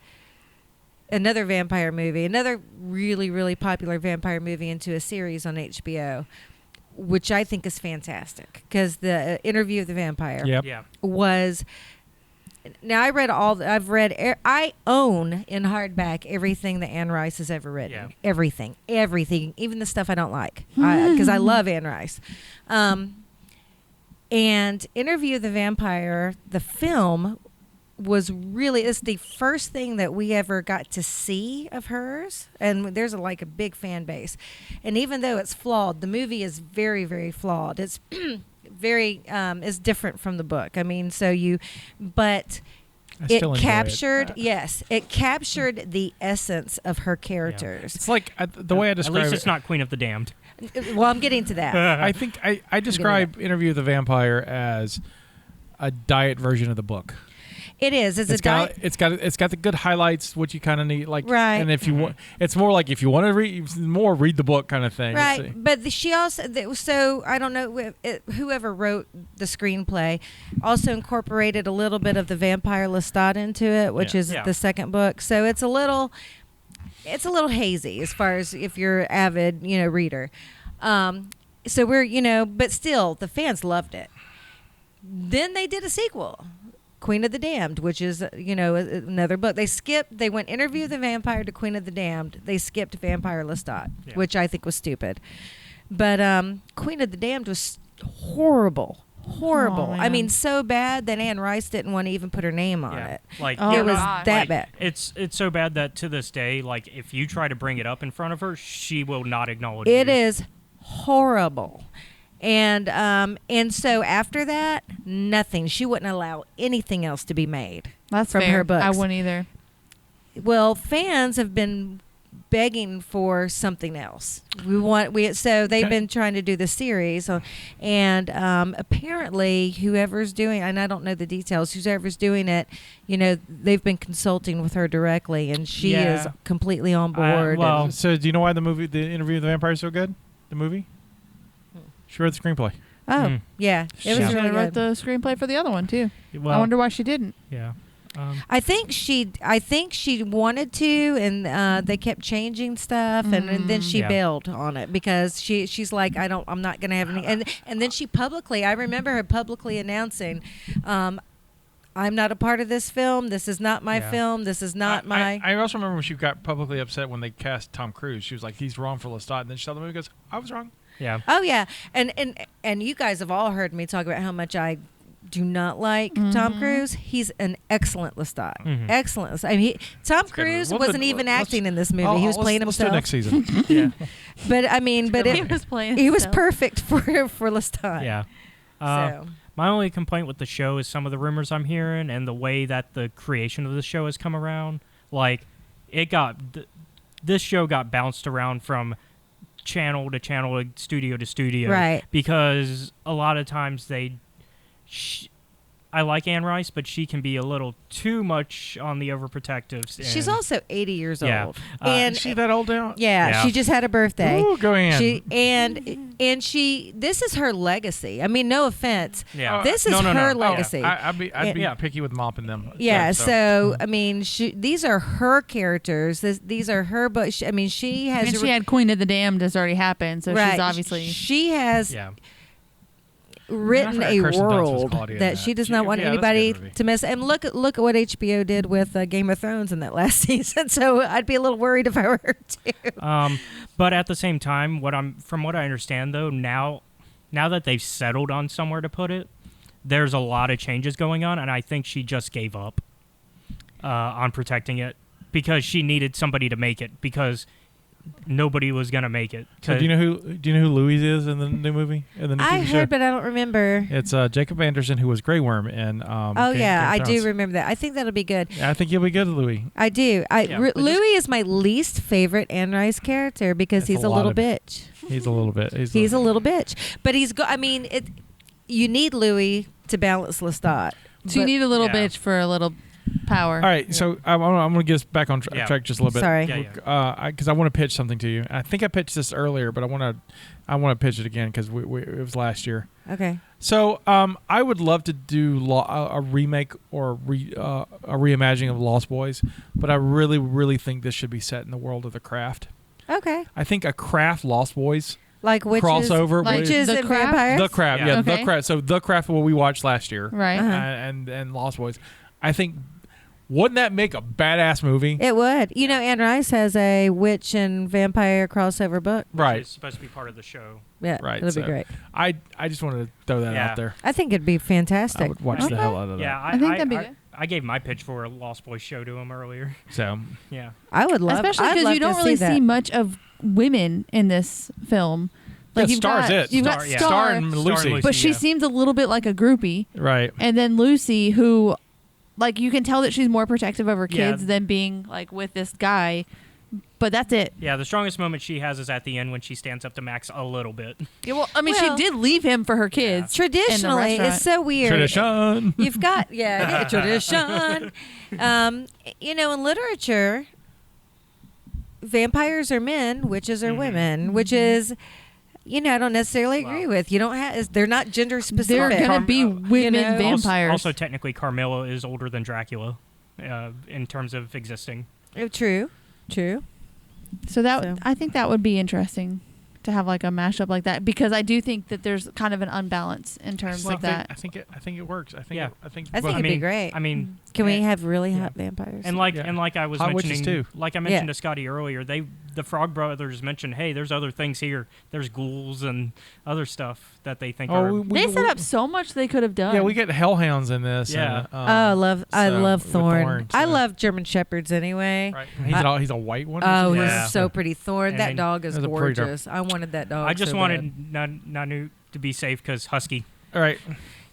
another vampire movie, another really, really popular vampire movie into a series on HBO, which I think is fantastic because the Interview of the Vampire Yep. Yeah. was... Now I own in hardback everything that Anne Rice has ever written. Yeah. Everything, even the stuff I don't like, because I love Anne Rice. And Interview of the Vampire, the film, it's the first thing that we ever got to see of hers, and there's a big fan base. And even though it's flawed, the movie is very, very flawed. It's very is different from the book. I mean, but I it still enjoy captured it captured the essence of her characters. It's like the way I At describe least it. it's not Queen of the Damned. Well, I'm getting to that. I think I describe Interview with the Vampire as a diet version of the book. It is. It's got the good highlights, what you kind of need, like. Right. And if you want, it's more like if you want to read more, read the book kind of thing. Right. But she also, so I don't know, whoever wrote the screenplay also incorporated a little bit of the vampire Lestat into it, which is the second book. So it's a little hazy as far as if you're an avid, reader. So we're, but still the fans loved it. Then they did a sequel, Queen of the Damned, which is, another book. They went Interview the Vampire to Queen of the Damned. They skipped Vampire Lestat, which I think was stupid. But Queen of the Damned was horrible. Oh, I mean, so bad that Anne Rice didn't want to even put her name on it. Like it was God. that bad. It's so bad that to this day, like if you try to bring it up in front of her, she will not acknowledge It you. is horrible. And so after that, nothing. She wouldn't allow anything else to be made. That's from fair. her books. I wouldn't either. Well, fans have been begging for something else. So they've been trying to do the series, and apparently whoever's doing, and I don't know the details, whoever's doing it, they've been consulting with her directly, and she is completely on board. So do you know why the Interview with the Vampire is so good? The movie. She wrote the screenplay. Oh, yeah. It was She really wrote good. the screenplay for the other one too. Well, I wonder why she didn't. Yeah. I think she wanted to, and they kept changing stuff, and then she bailed on it because she's like, I'm not gonna have any, and then she publicly, I remember her publicly announcing, I'm not a part of this film. This is not my film. This is not my. I also remember when she got publicly upset when they cast Tom Cruise. She was like, he's wrong for Lestat, and then she saw the movie and goes, I was wrong. Yeah. Oh yeah, and you guys have all heard me talk about how much I do not like Tom Cruise. He's an excellent Lestat. Excellent Lestat. I mean, Tom Cruise wasn't even acting in this movie. He was playing himself. Let's do next season. Yeah. But I mean, He was playing. he was himself. perfect for Lestat. Yeah. So My only complaint with the show is some of the rumors I'm hearing and the way that the creation of the show has come around. Like, this show got bounced around from channel to channel, studio to studio, right? Because a lot of times I like Anne Rice, but she can be a little too much on the overprotective. She's also 80 years old, and is she that old now? Yeah, she just had a birthday. Ooh, go Anne. This is her legacy. I mean, no offense. Yeah. This is her legacy. Yeah. I'd be picky with mopping them. Yeah. So I mean, these are her characters. These are her. But she has. And she had Queen of the Damned has already happened, so right. she's obviously. She has. Yeah. Written a Kirsten Dunst was world Claudia in that she does She- not want yeah, that's a good anybody movie. to miss. And look at what HBO did with Game of Thrones in that last season. So I'd be a little worried if I were her too. But at the same time, from what I understand though, now that they've settled on somewhere to put it, there's a lot of changes going on, and I think she just gave up on protecting it because she needed somebody to make it because nobody was gonna make it. So do you know who Louise is in the new movie? In the new I TV heard, show? but I don't remember. It's Jacob Anderson, who was Grey Worm in. I do remember that. I think that'll be good. Yeah, I think you'll be good, Louis. I do. but Louis is my least favorite Anne Rice character because It's he's a a lot little of- bitch. He's a little bit. He's a little bitch, but you need Louis to balance Lestat. So you But- need a little Yeah. bitch for a little power. All right, so I'm going to get us back on Yeah. track just a little bit. Sorry. Yeah. Because I want to pitch something to you. I think I pitched this earlier, but I want to pitch it again because it was last year. Okay. So I would love to do a remake or a reimagining of Lost Boys, but I really, really think this should be set in the world of The Craft. Okay. I think a Craft Lost Boys Like witches, crossover. Like witches The and Craft? vampires. The Craft, Yeah. yeah, Okay. The Craft. So The Craft, what we watched last year, Right. Uh-huh. and Lost Boys. I think wouldn't that make a badass movie? It would. You know, Anne Rice has a witch and vampire crossover book. Right. It's supposed to be part of the show. Yeah, Right, it'll so- be great. I just wanted to throw that Yeah. out there. I think it'd be I fantastic. would watch Okay. the hell out of that. Yeah, I think that'd be good. I gave my pitch for a Lost Boys show to him earlier. So Yeah. I would love, Especially I'd because love you don't to really that. see much of women in this film. Yeah, you've Star's got, it. You've Star, got yeah. Star, Star and Lucy. Lucy. but she yeah. seems a little bit like a groupie. Right. And then Lucy, who, like, you can tell that she's more protective over Yeah. kids than being like with this guy But that's it. Yeah, the strongest moment she has is at the end when she stands up to Max a little bit. Yeah, well, I mean, Well, she did leave him for her kids. Traditionally, restaurant. it's so weird. Tradition. You've got tradition. In literature, vampires are men, witches are women, which is, I don't necessarily agree with. You don't have. They're not gender They're specific. gonna be women know? vampires. Also, technically, Carmilla is older than Dracula in terms of existing. True. So I think that would be interesting to have like a mashup like that, because I do think that there's kind of an unbalance in terms of that. I think it works. I think Yeah. I think I think it'd be great. I mean, Can we have really hot vampires? and like I was Hot witches mentioning, too. like I mentioned to Scotty earlier, the Frog Brothers mentioned, hey, there's other things here. There's ghouls and other stuff that they think are. They set up so much they could have done. Yeah, we get hellhounds in this. Yeah. And, I love with Thorn. I so- love German Shepherds anyway. Right. He's a white one. Oh, Yeah. he's so pretty. Thorn. And That dog is That's a pretty dog. gorgeous. I wanted that dog. I just so wanted bad. Nanu to be safe because Husky. All right.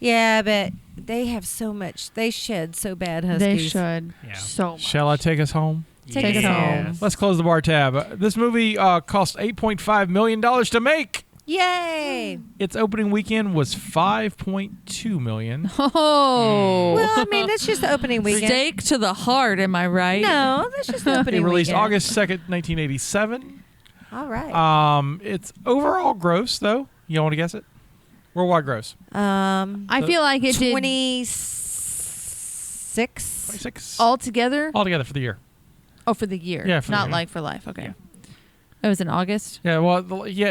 Yeah, but they have so much. They shed so bad. Huskies. They should. Yeah. So much. Shall I take us home? Take us home. Let's close the bar tab. This movie cost $8.5 million to make. Yay! Its opening weekend was $5.2 million. Oh. Well, I mean, that's just the opening weekend. Steak to the heart, am I right? No, that's just the It opening released weekend. August 2nd, 1987. All right. Its overall gross, though, you want to guess it? Worldwide gross. I feel like it did 26. 26. altogether. Altogether for the year. Oh, for the year. Yeah, for the not year. like for life. Okay. Yeah. It was in August. Yeah, well,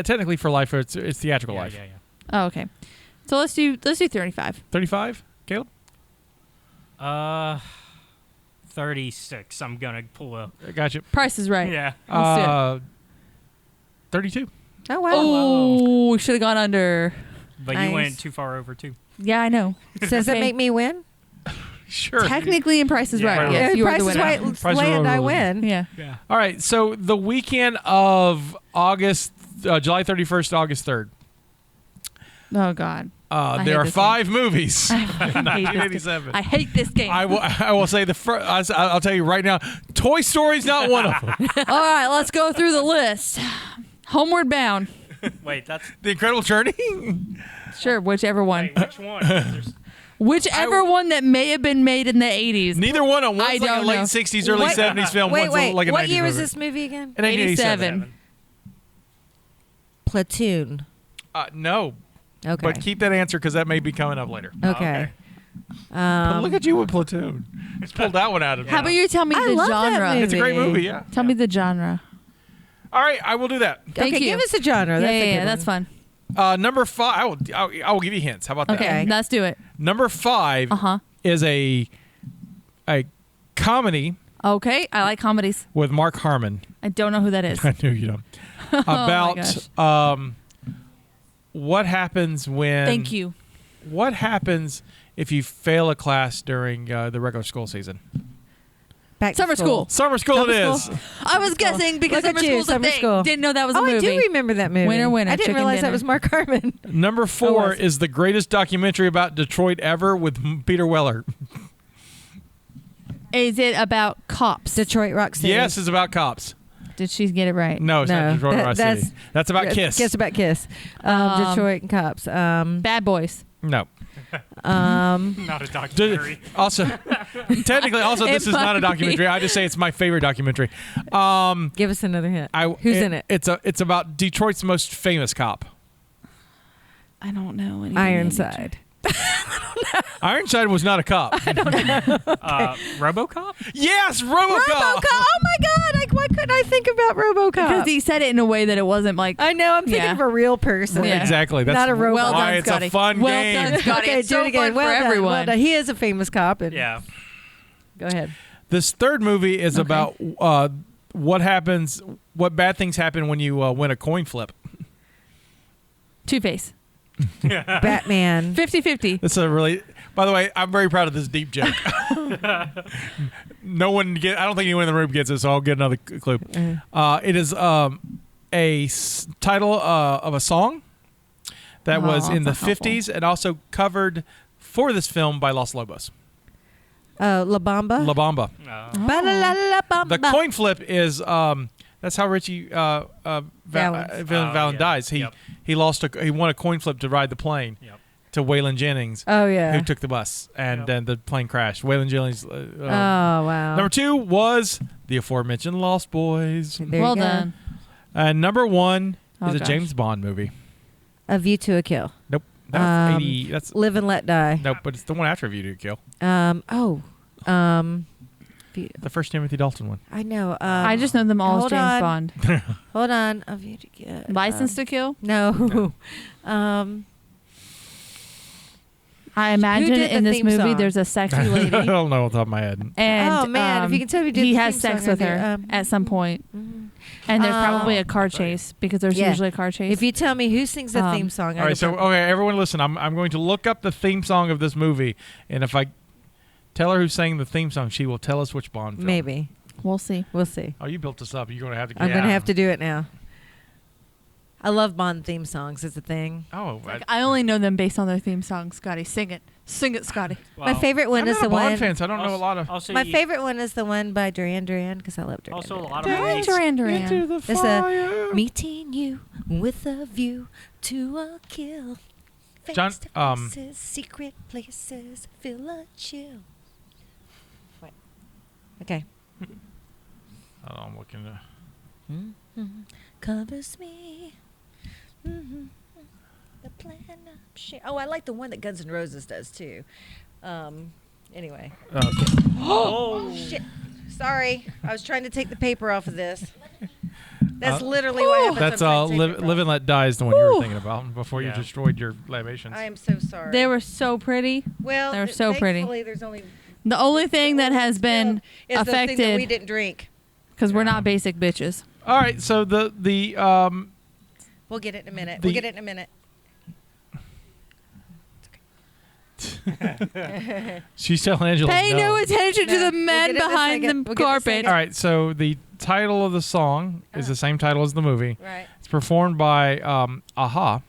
technically for life, it's theatrical life. Yeah. Oh, okay. So let's do 35. 35, Caleb? 36. I'm gonna pull up. I got you. Price is right. Yeah. Let's do 32. Oh, wow. Oh, we should have gone under. But Nice. you went too far over too. Yeah, I know. So does that Okay. make me win? Sure. Technically, in Price is Yeah. Right. Yes, you are Price the is winner. Right Price is land, Right I rules. win. Yeah. Yeah. All right, so the weekend of July 31st, August 3rd. Oh God. I hate There are this 5 movies. I hate this game. 1987. I hate this game. I will say the first. I'll tell you right now, Toy Story's not one of them. All right, let's go through the list. Homeward Bound. Wait, that's The Incredible Journey. Sure, whichever one. wait, which one? There's- Whichever one that may have been made in the 80s. Neither one of them. I One's like a don't late know. 60s, early What- 70s film. Wait, One's wait. like a What 90s year is movie. this movie again? In 1987. Platoon. No, Okay. but keep that answer because that may be coming up later. Okay. But look at you with Platoon. Just pulled that one out of How about you tell me I the love that genre? movie. It's a great movie, yeah. Tell me the genre. All right, I will do that. Thank okay, you. give us a genre. That's a good That's one. fun. Number 5. I will give you hints. How about that? Okay, let's do it. Number 5 Uh-huh. is a comedy Okay, I like comedies. with Mark Harmon. I don't know who that is. I knew you don't. About what happens when? Thank you. What happens if you fail a class during the regular school season? Back to Summer school. Summer school Summer it is. school. I was guessing because Look at summer you, school's a summer thing. school. Didn't know that was a Oh, movie. I do remember that movie. Winner, winner, I didn't chicken realize dinner. that was Mark Harmon. Number 4 was. is the greatest documentary about Detroit ever with Peter Weller. Is it about cops? Detroit Rock City. Yes, it's about cops. Did she get it right? No, it's not Detroit Rock that's- City. That's about Kiss. Guess about Kiss. Detroit and cops. Bad Boys. No. not a documentary. Also, technically, this is not a might be. documentary. I just say it's my favorite documentary. Give us another hint. Who's in it? It's about Detroit's most famous cop. I don't know. anything. Ironside. Ironside was not a cop. RoboCop? Yes, RoboCop. RoboCop. Oh my God! Why couldn't I think about RoboCop? Because he said it in a way that it wasn't like. I know. I'm thinking Yeah. of a real person. Yeah. Exactly. That's Not a robot. Well why done, it's Scotty. a fun Well game. done, Scotty. Okay, It's do so it again. fun Well for done. everyone. Well done. He is a famous cop. And Yeah. Go ahead. This third movie is about what bad things happen when you win a coin flip. Two-Face. Batman. 50-50. This is a really. By the way, I'm very proud of this deep joke. No one I don't think anyone in the room gets it, so I'll get another clue. It is title of a song that was in the that's not helpful. 50s and also covered for this film by Los Lobos. La Bamba. La Bamba. Ba-la-la-la-bamba. The coin flip is That's how Richie Valens yeah. dies. He Yep. he won a coin flip to ride the plane Yep. to Waylon Jennings, Oh yeah. who took the bus, and Yep. then the plane crashed. Waylon Jennings. Oh wow. Number 2 was the aforementioned Lost Boys, There well you go. done. and number 1 Oh, is a gosh. James Bond movie. A View to a Kill. Nope, that's 80. Um, That's Live and Let Die. nope, but it's the one after View to a Kill, the first Timothy Dalton one. I know. I just know them all as hold James on. Bond. Hold on. A View to Kill. License to Kill. No. I imagine did the in this theme movie song? there's a sexy I lady, don't know off the top of my head. and Oh, man, if you can tell me who did he the has theme sex song, with I'd be, her at some point, Mhm. and there's Um, probably a car chase because there's Yeah. usually a car chase. If you tell me who sings the theme song, All right, so okay, everyone, listen. I'm going to look up the theme song of this movie, and if I tell her who sang the theme song, she will tell us which Bond film. maybe We'll see. we'll see. Oh, you built this up. You're going to have to. I'm get gonna have to do it now. I love Bond theme songs. It's a thing. Oh, I only know them based on their theme song. Scotty, sing it, Scotty. My favorite one I'm is not the a Bond one. fan, so I don't know a lot of. Also, My favorite one is the one by Duran Duran because I love Duran. Also, a Duran. lot of Duran movies. Duran. Into the It's a fire. meeting you with a view to a kill. Face John, to faces, secret places, feel a chill. What? Okay. Oh, I'm looking. Covers me. The plan up shit. Oh, I like the one that Guns N' Roses does too. Anyway. Oh, Shit. Sorry. I was trying to take the paper off of this. That's literally what happens. That's I'm trying to take live, paper live off. and let die is the one you were Whew. thinking about before you Yeah. destroyed your libations. I am so sorry. They were so pretty. well, they're so pretty. thankfully There's only The only thing that has been is the thing that we affected didn't drink. because we're not basic bitches. All right, so the We'll get it in a minute. The- We'll get it in a minute. she's telling Angela. Pay no attention to No, the we'll men get it in a behind second. the We'll get it in a carpet. second. All right, so the title of the song is the same title as the movie. Right. It's performed by Aha.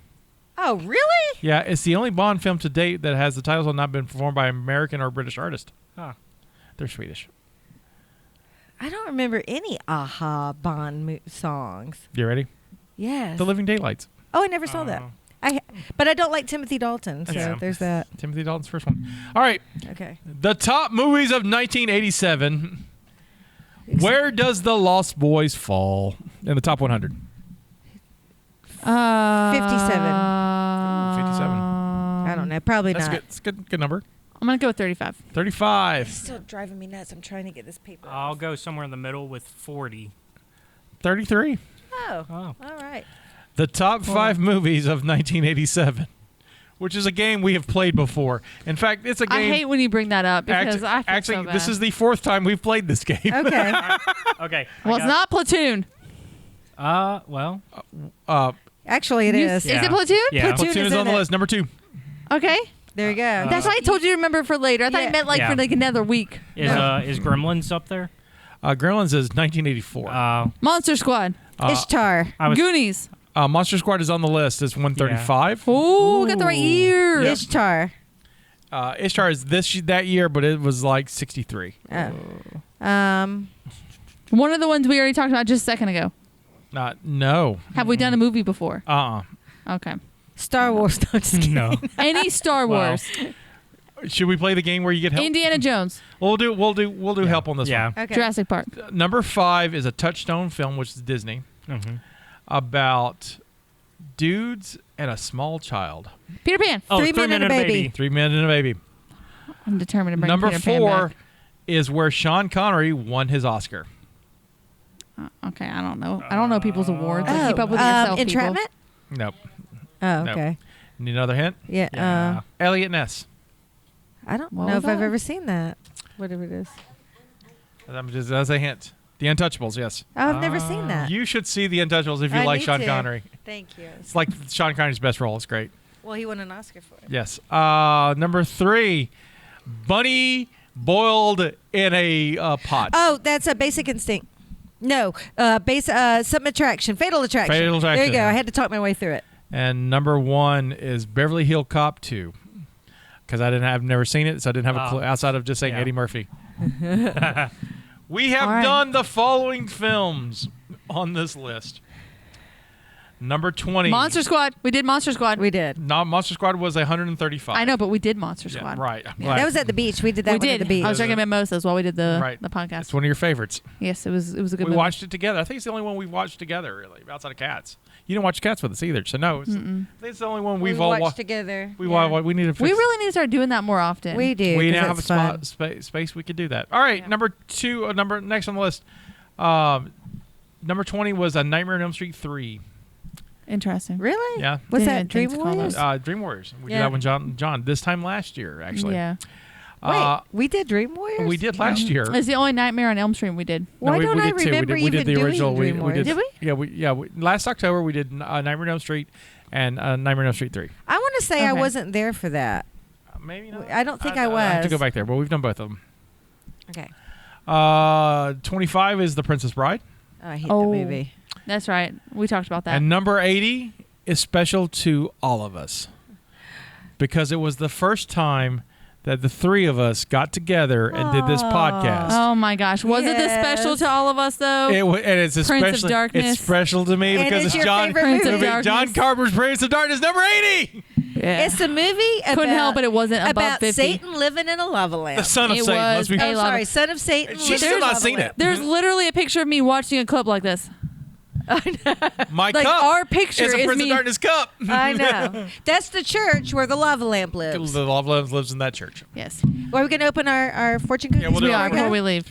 Oh, really? Yeah, it's the only Bond film to date that has the titles not been performed by American or British artist. Huh. They're Swedish. I don't remember any Aha Bond songs. You ready? Yes. The Living Daylights. Oh, I never saw that. But I don't like Timothy Dalton, so Yeah. there's that. Timothy Dalton's first one. All right, Okay. the top movies of 1987. Where does The Lost Boys fall in the top 100? 57. Ooh, 57. I don't know. Probably That's not. good. It's good number. I'm gonna go with 35. 35. Still driving me nuts. I'm trying to get this paper. I'll go somewhere in the middle with 40. 33. Oh. Oh. All right. The top 5 movies of 1987, which is a game we have played before. In fact, it's a I game. hate when you bring that up because I feel actually, so bad. this is the 4th time we've played this game. Okay. Okay. well, it's not Platoon. Well. Actually, it is. Yeah. Is it Platoon? Yeah. Platoon is in on the it. list. Number 2. Okay. There you go. That's why I told you to remember for later. I thought Yeah. you meant like Yeah. for like another week. Is Gremlins up there? Gremlins is 1984. Monster Squad. Ishtar. I was Goonies. Monster Squad is on the list. It's 135. Oh, got the right year. Yep. Ishtar. Ishtar is that year, but it was like 63. One of the ones we already talked about just a second ago. No. Have we done a movie before? Uh-uh. Okay. Star Wars. No, just kidding. no. Any Star Well, Wars. Should we play the game where you get help? Indiana Jones. We'll do help on this Yeah. one. Okay. Jurassic Park. Number 5 is a Touchstone film, which is Disney, Mm-hmm. about dudes and a small child. Peter Pan. Oh, 3 Men and a Baby. 3 Men and a Baby. I'm determined to bring Number Peter Pan 4 back. is where Sean Connery won his Oscar. Okay, I don't know. I don't know people's awards. Like, keep up with yourself, Entrapment? Nope. Oh, Nope. okay. Need another hint? Yeah. Yeah. Elliot Ness. I don't What know was if I've that? ever seen that. Whatever it is. That's a hint. The Untouchables, yes. Oh, I've never seen that. You should see The Untouchables if you I like need Sean to. Connery. Thank you. It's like Sean Connery's best role. It's great. Well, he won an Oscar for it. Yes. Number 3, Bunny boiled in a pot. Oh, that's a Basic Instinct. No, something attraction, Fatal Attraction. Fatal Attraction, There you go. yeah. I had to talk my way through it. And number 1 is Beverly Hill Cop 2. Because I've never seen it, so I didn't have a clue outside of just saying yeah. Eddie Murphy. We have All right. done the following films. on this list. Number 20. Monster Squad. We did Monster Squad. We did. No, Monster Squad was 135. I know, but we did Monster Yeah, Squad. right. I'm Yeah. glad. That was at the beach. We did that We one did. at the beach. I was drinking mimosas while we did the podcast. It's one of your favorites. Yes, it was a good We movie. watched it together. I think it's the only one we watched together, really, outside of Cats. You didn't watch Cats with us either, so no. I think it's the only one we we've all watched watched together. We Yeah. we need to fix. We really need to start doing that more often. We do. We 'cause now have a that's fun. space we could do that. All right, Yeah. number 2, next on the list. Number 20 was A Nightmare on Elm Street 3. Interesting. Really? Yeah. What's Didn't that? even Dream think to call Warriors? Dream Warriors. We did Yeah. that one, John. This time last year, actually. Yeah. Wait, we did Dream Warriors? We did last year. It's the only Nightmare on Elm Street we did. No, Why we don't I did two. remember we did even the doing original. Dream we Warriors? did. Did we? Yeah. Last October we did Nightmare on Elm Street and Nightmare on Elm Street 3. I want to say I Okay. wasn't there for that. Maybe not. I don't think I I have to was. go back there, but we've done both of them. Okay. 25 is The Princess Bride. Oh, I hate Oh. that movie. That's right. We talked about that. And number 80 is special to all of us because it was the first time that the three of us got together and did this podcast. Oh my gosh! Was it this special Yes. to all of us though? And it's Prince of especially Darkness. it's special to me And because it's it's your John favorite Prince of movie. Darkness. John Carpenter's Prince of Darkness number 80. Yeah. It's a movie about, Couldn't help it. It wasn't above about 50. Satan living in a lava lamp. The son of It Satan. was Let's be a I'm lava- sorry, son of Satan. She's living still in a not lava seen lamp. it. There's literally a picture of me watching a clip like this. My Like cup. our picture is a is Prince me. of Darkness cup. I know. That's the church where the lava lamp lives. The love lives in that church. Yes, Are we going to open our fortune cookies? Yeah, we'll do we it are right before now. we leave.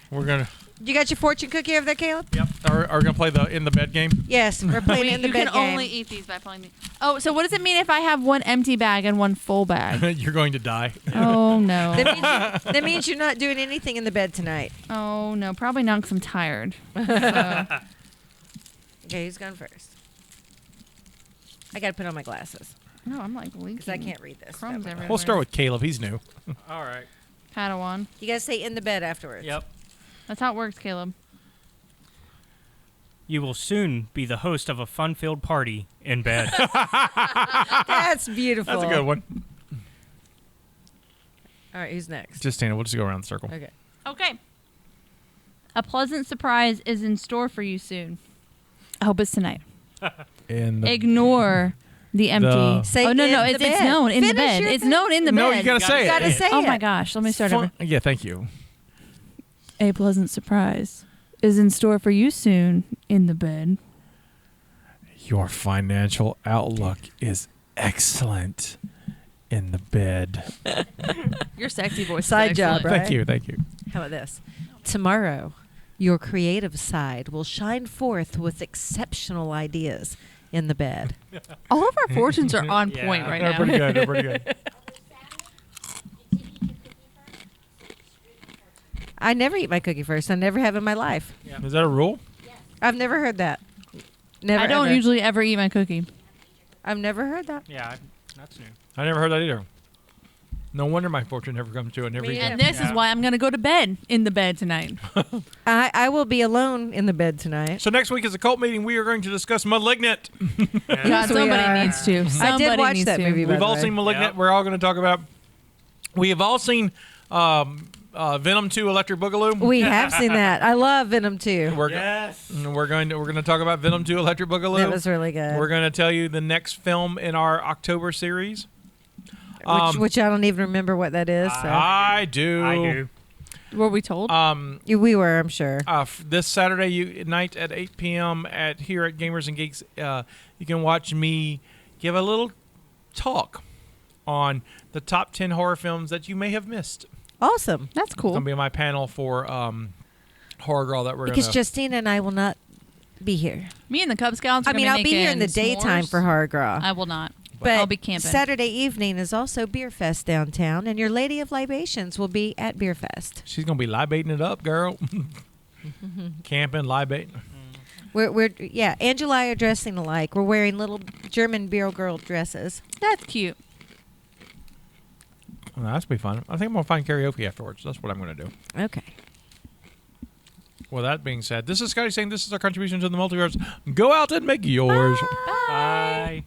We're gonna. You got your fortune cookie over there, Caleb? Yep. Are we gonna play the in the bed game? Yes, we're playing in the You bed can game. only eat these by playing. Oh, so what does it mean if I have one empty bag and one full bag? You're going to die. Oh no. That means you're not doing anything in the bed tonight. Oh no, probably not because I'm tired. So, Okay, who's going first? I got to put on my glasses no, I'm like leaking. because I can't read this. Crumbs everywhere. We'll start with Caleb. He's new. All right. Padawan. You got to say in the bed afterwards. Yep. That's how it works, Caleb. You will soon be the host of a fun-filled party in bed. That's beautiful. That's a good one. All right, who's next? Justina, we'll just go around the circle. Okay. Okay. A pleasant surprise is in store for you soon. I hope it's tonight. And Ignore the empty. The- Say oh no, in no, the it's bed. known in the Finish bed. your It's thing. known in the no, bed. you gotta say You got to it. say Oh it. my gosh, let me start over. Yeah, thank you. A pleasant surprise is in store for you soon in the bed. Your financial outlook is excellent in the bed. Your sexy voice. Side job, right? Thank you. How about this? Tomorrow, your creative side will shine forth with exceptional ideas in the bed. All of our fortunes are on Yeah. point right They're now. pretty good. They're pretty good. I never eat my cookie first. I never have in my life. Is that a rule? I've never heard that. Never. I don't ever. usually ever eat my cookie. I've never heard that. Yeah, that's new. I never heard that either. No wonder my fortune never comes true. I never Me eat either. And that. this is Yeah. why I'm going to go to bed in the bed tonight. I will be alone in the bed tonight. So next week is a cult meeting. We are going to discuss *Malignant*. God, we are. somebody needs to. I Somebody did watch needs that to. movie. By We've the all way. seen *Malignant*. Yep. We're all going to talk about. We have all seen *Venom 2: Electric Boogaloo*. We have seen that. I love Venom 2. We're Yes. we're going to talk about *Venom 2: Electric Boogaloo*. That was really good. We're going to tell you the next film in our October series. which I don't even remember what that is. So. I do. I do. Were we told? We were, I'm sure. This Saturday night at 8 p.m. here at Gamers and Geeks, you can watch me give a little talk on the top 10 horror films that you may have missed. Awesome. That's It's cool. going to be my panel for Horror Girl that we're going Because to... Jestina and I will not be here. Me and the Cub Scouts are I mean, gonna I'll be here in the making daytime s'mores. for Horror Girl. I will not. But I'll be camping. Saturday evening is also Beer Fest downtown, and your Lady of Libations will be at Beer Fest. She's going to be libating it up, girl. Camping, libating. Yeah, Angela and I are dressing alike. We're wearing little German beer girl dresses. That's cute. Well, that's be fun. I think I'm going to find karaoke afterwards. That's what I'm going to do. Okay. Well, that being said, this is Scotty saying this is our contribution to the multiverse. Go out and make yours. Bye.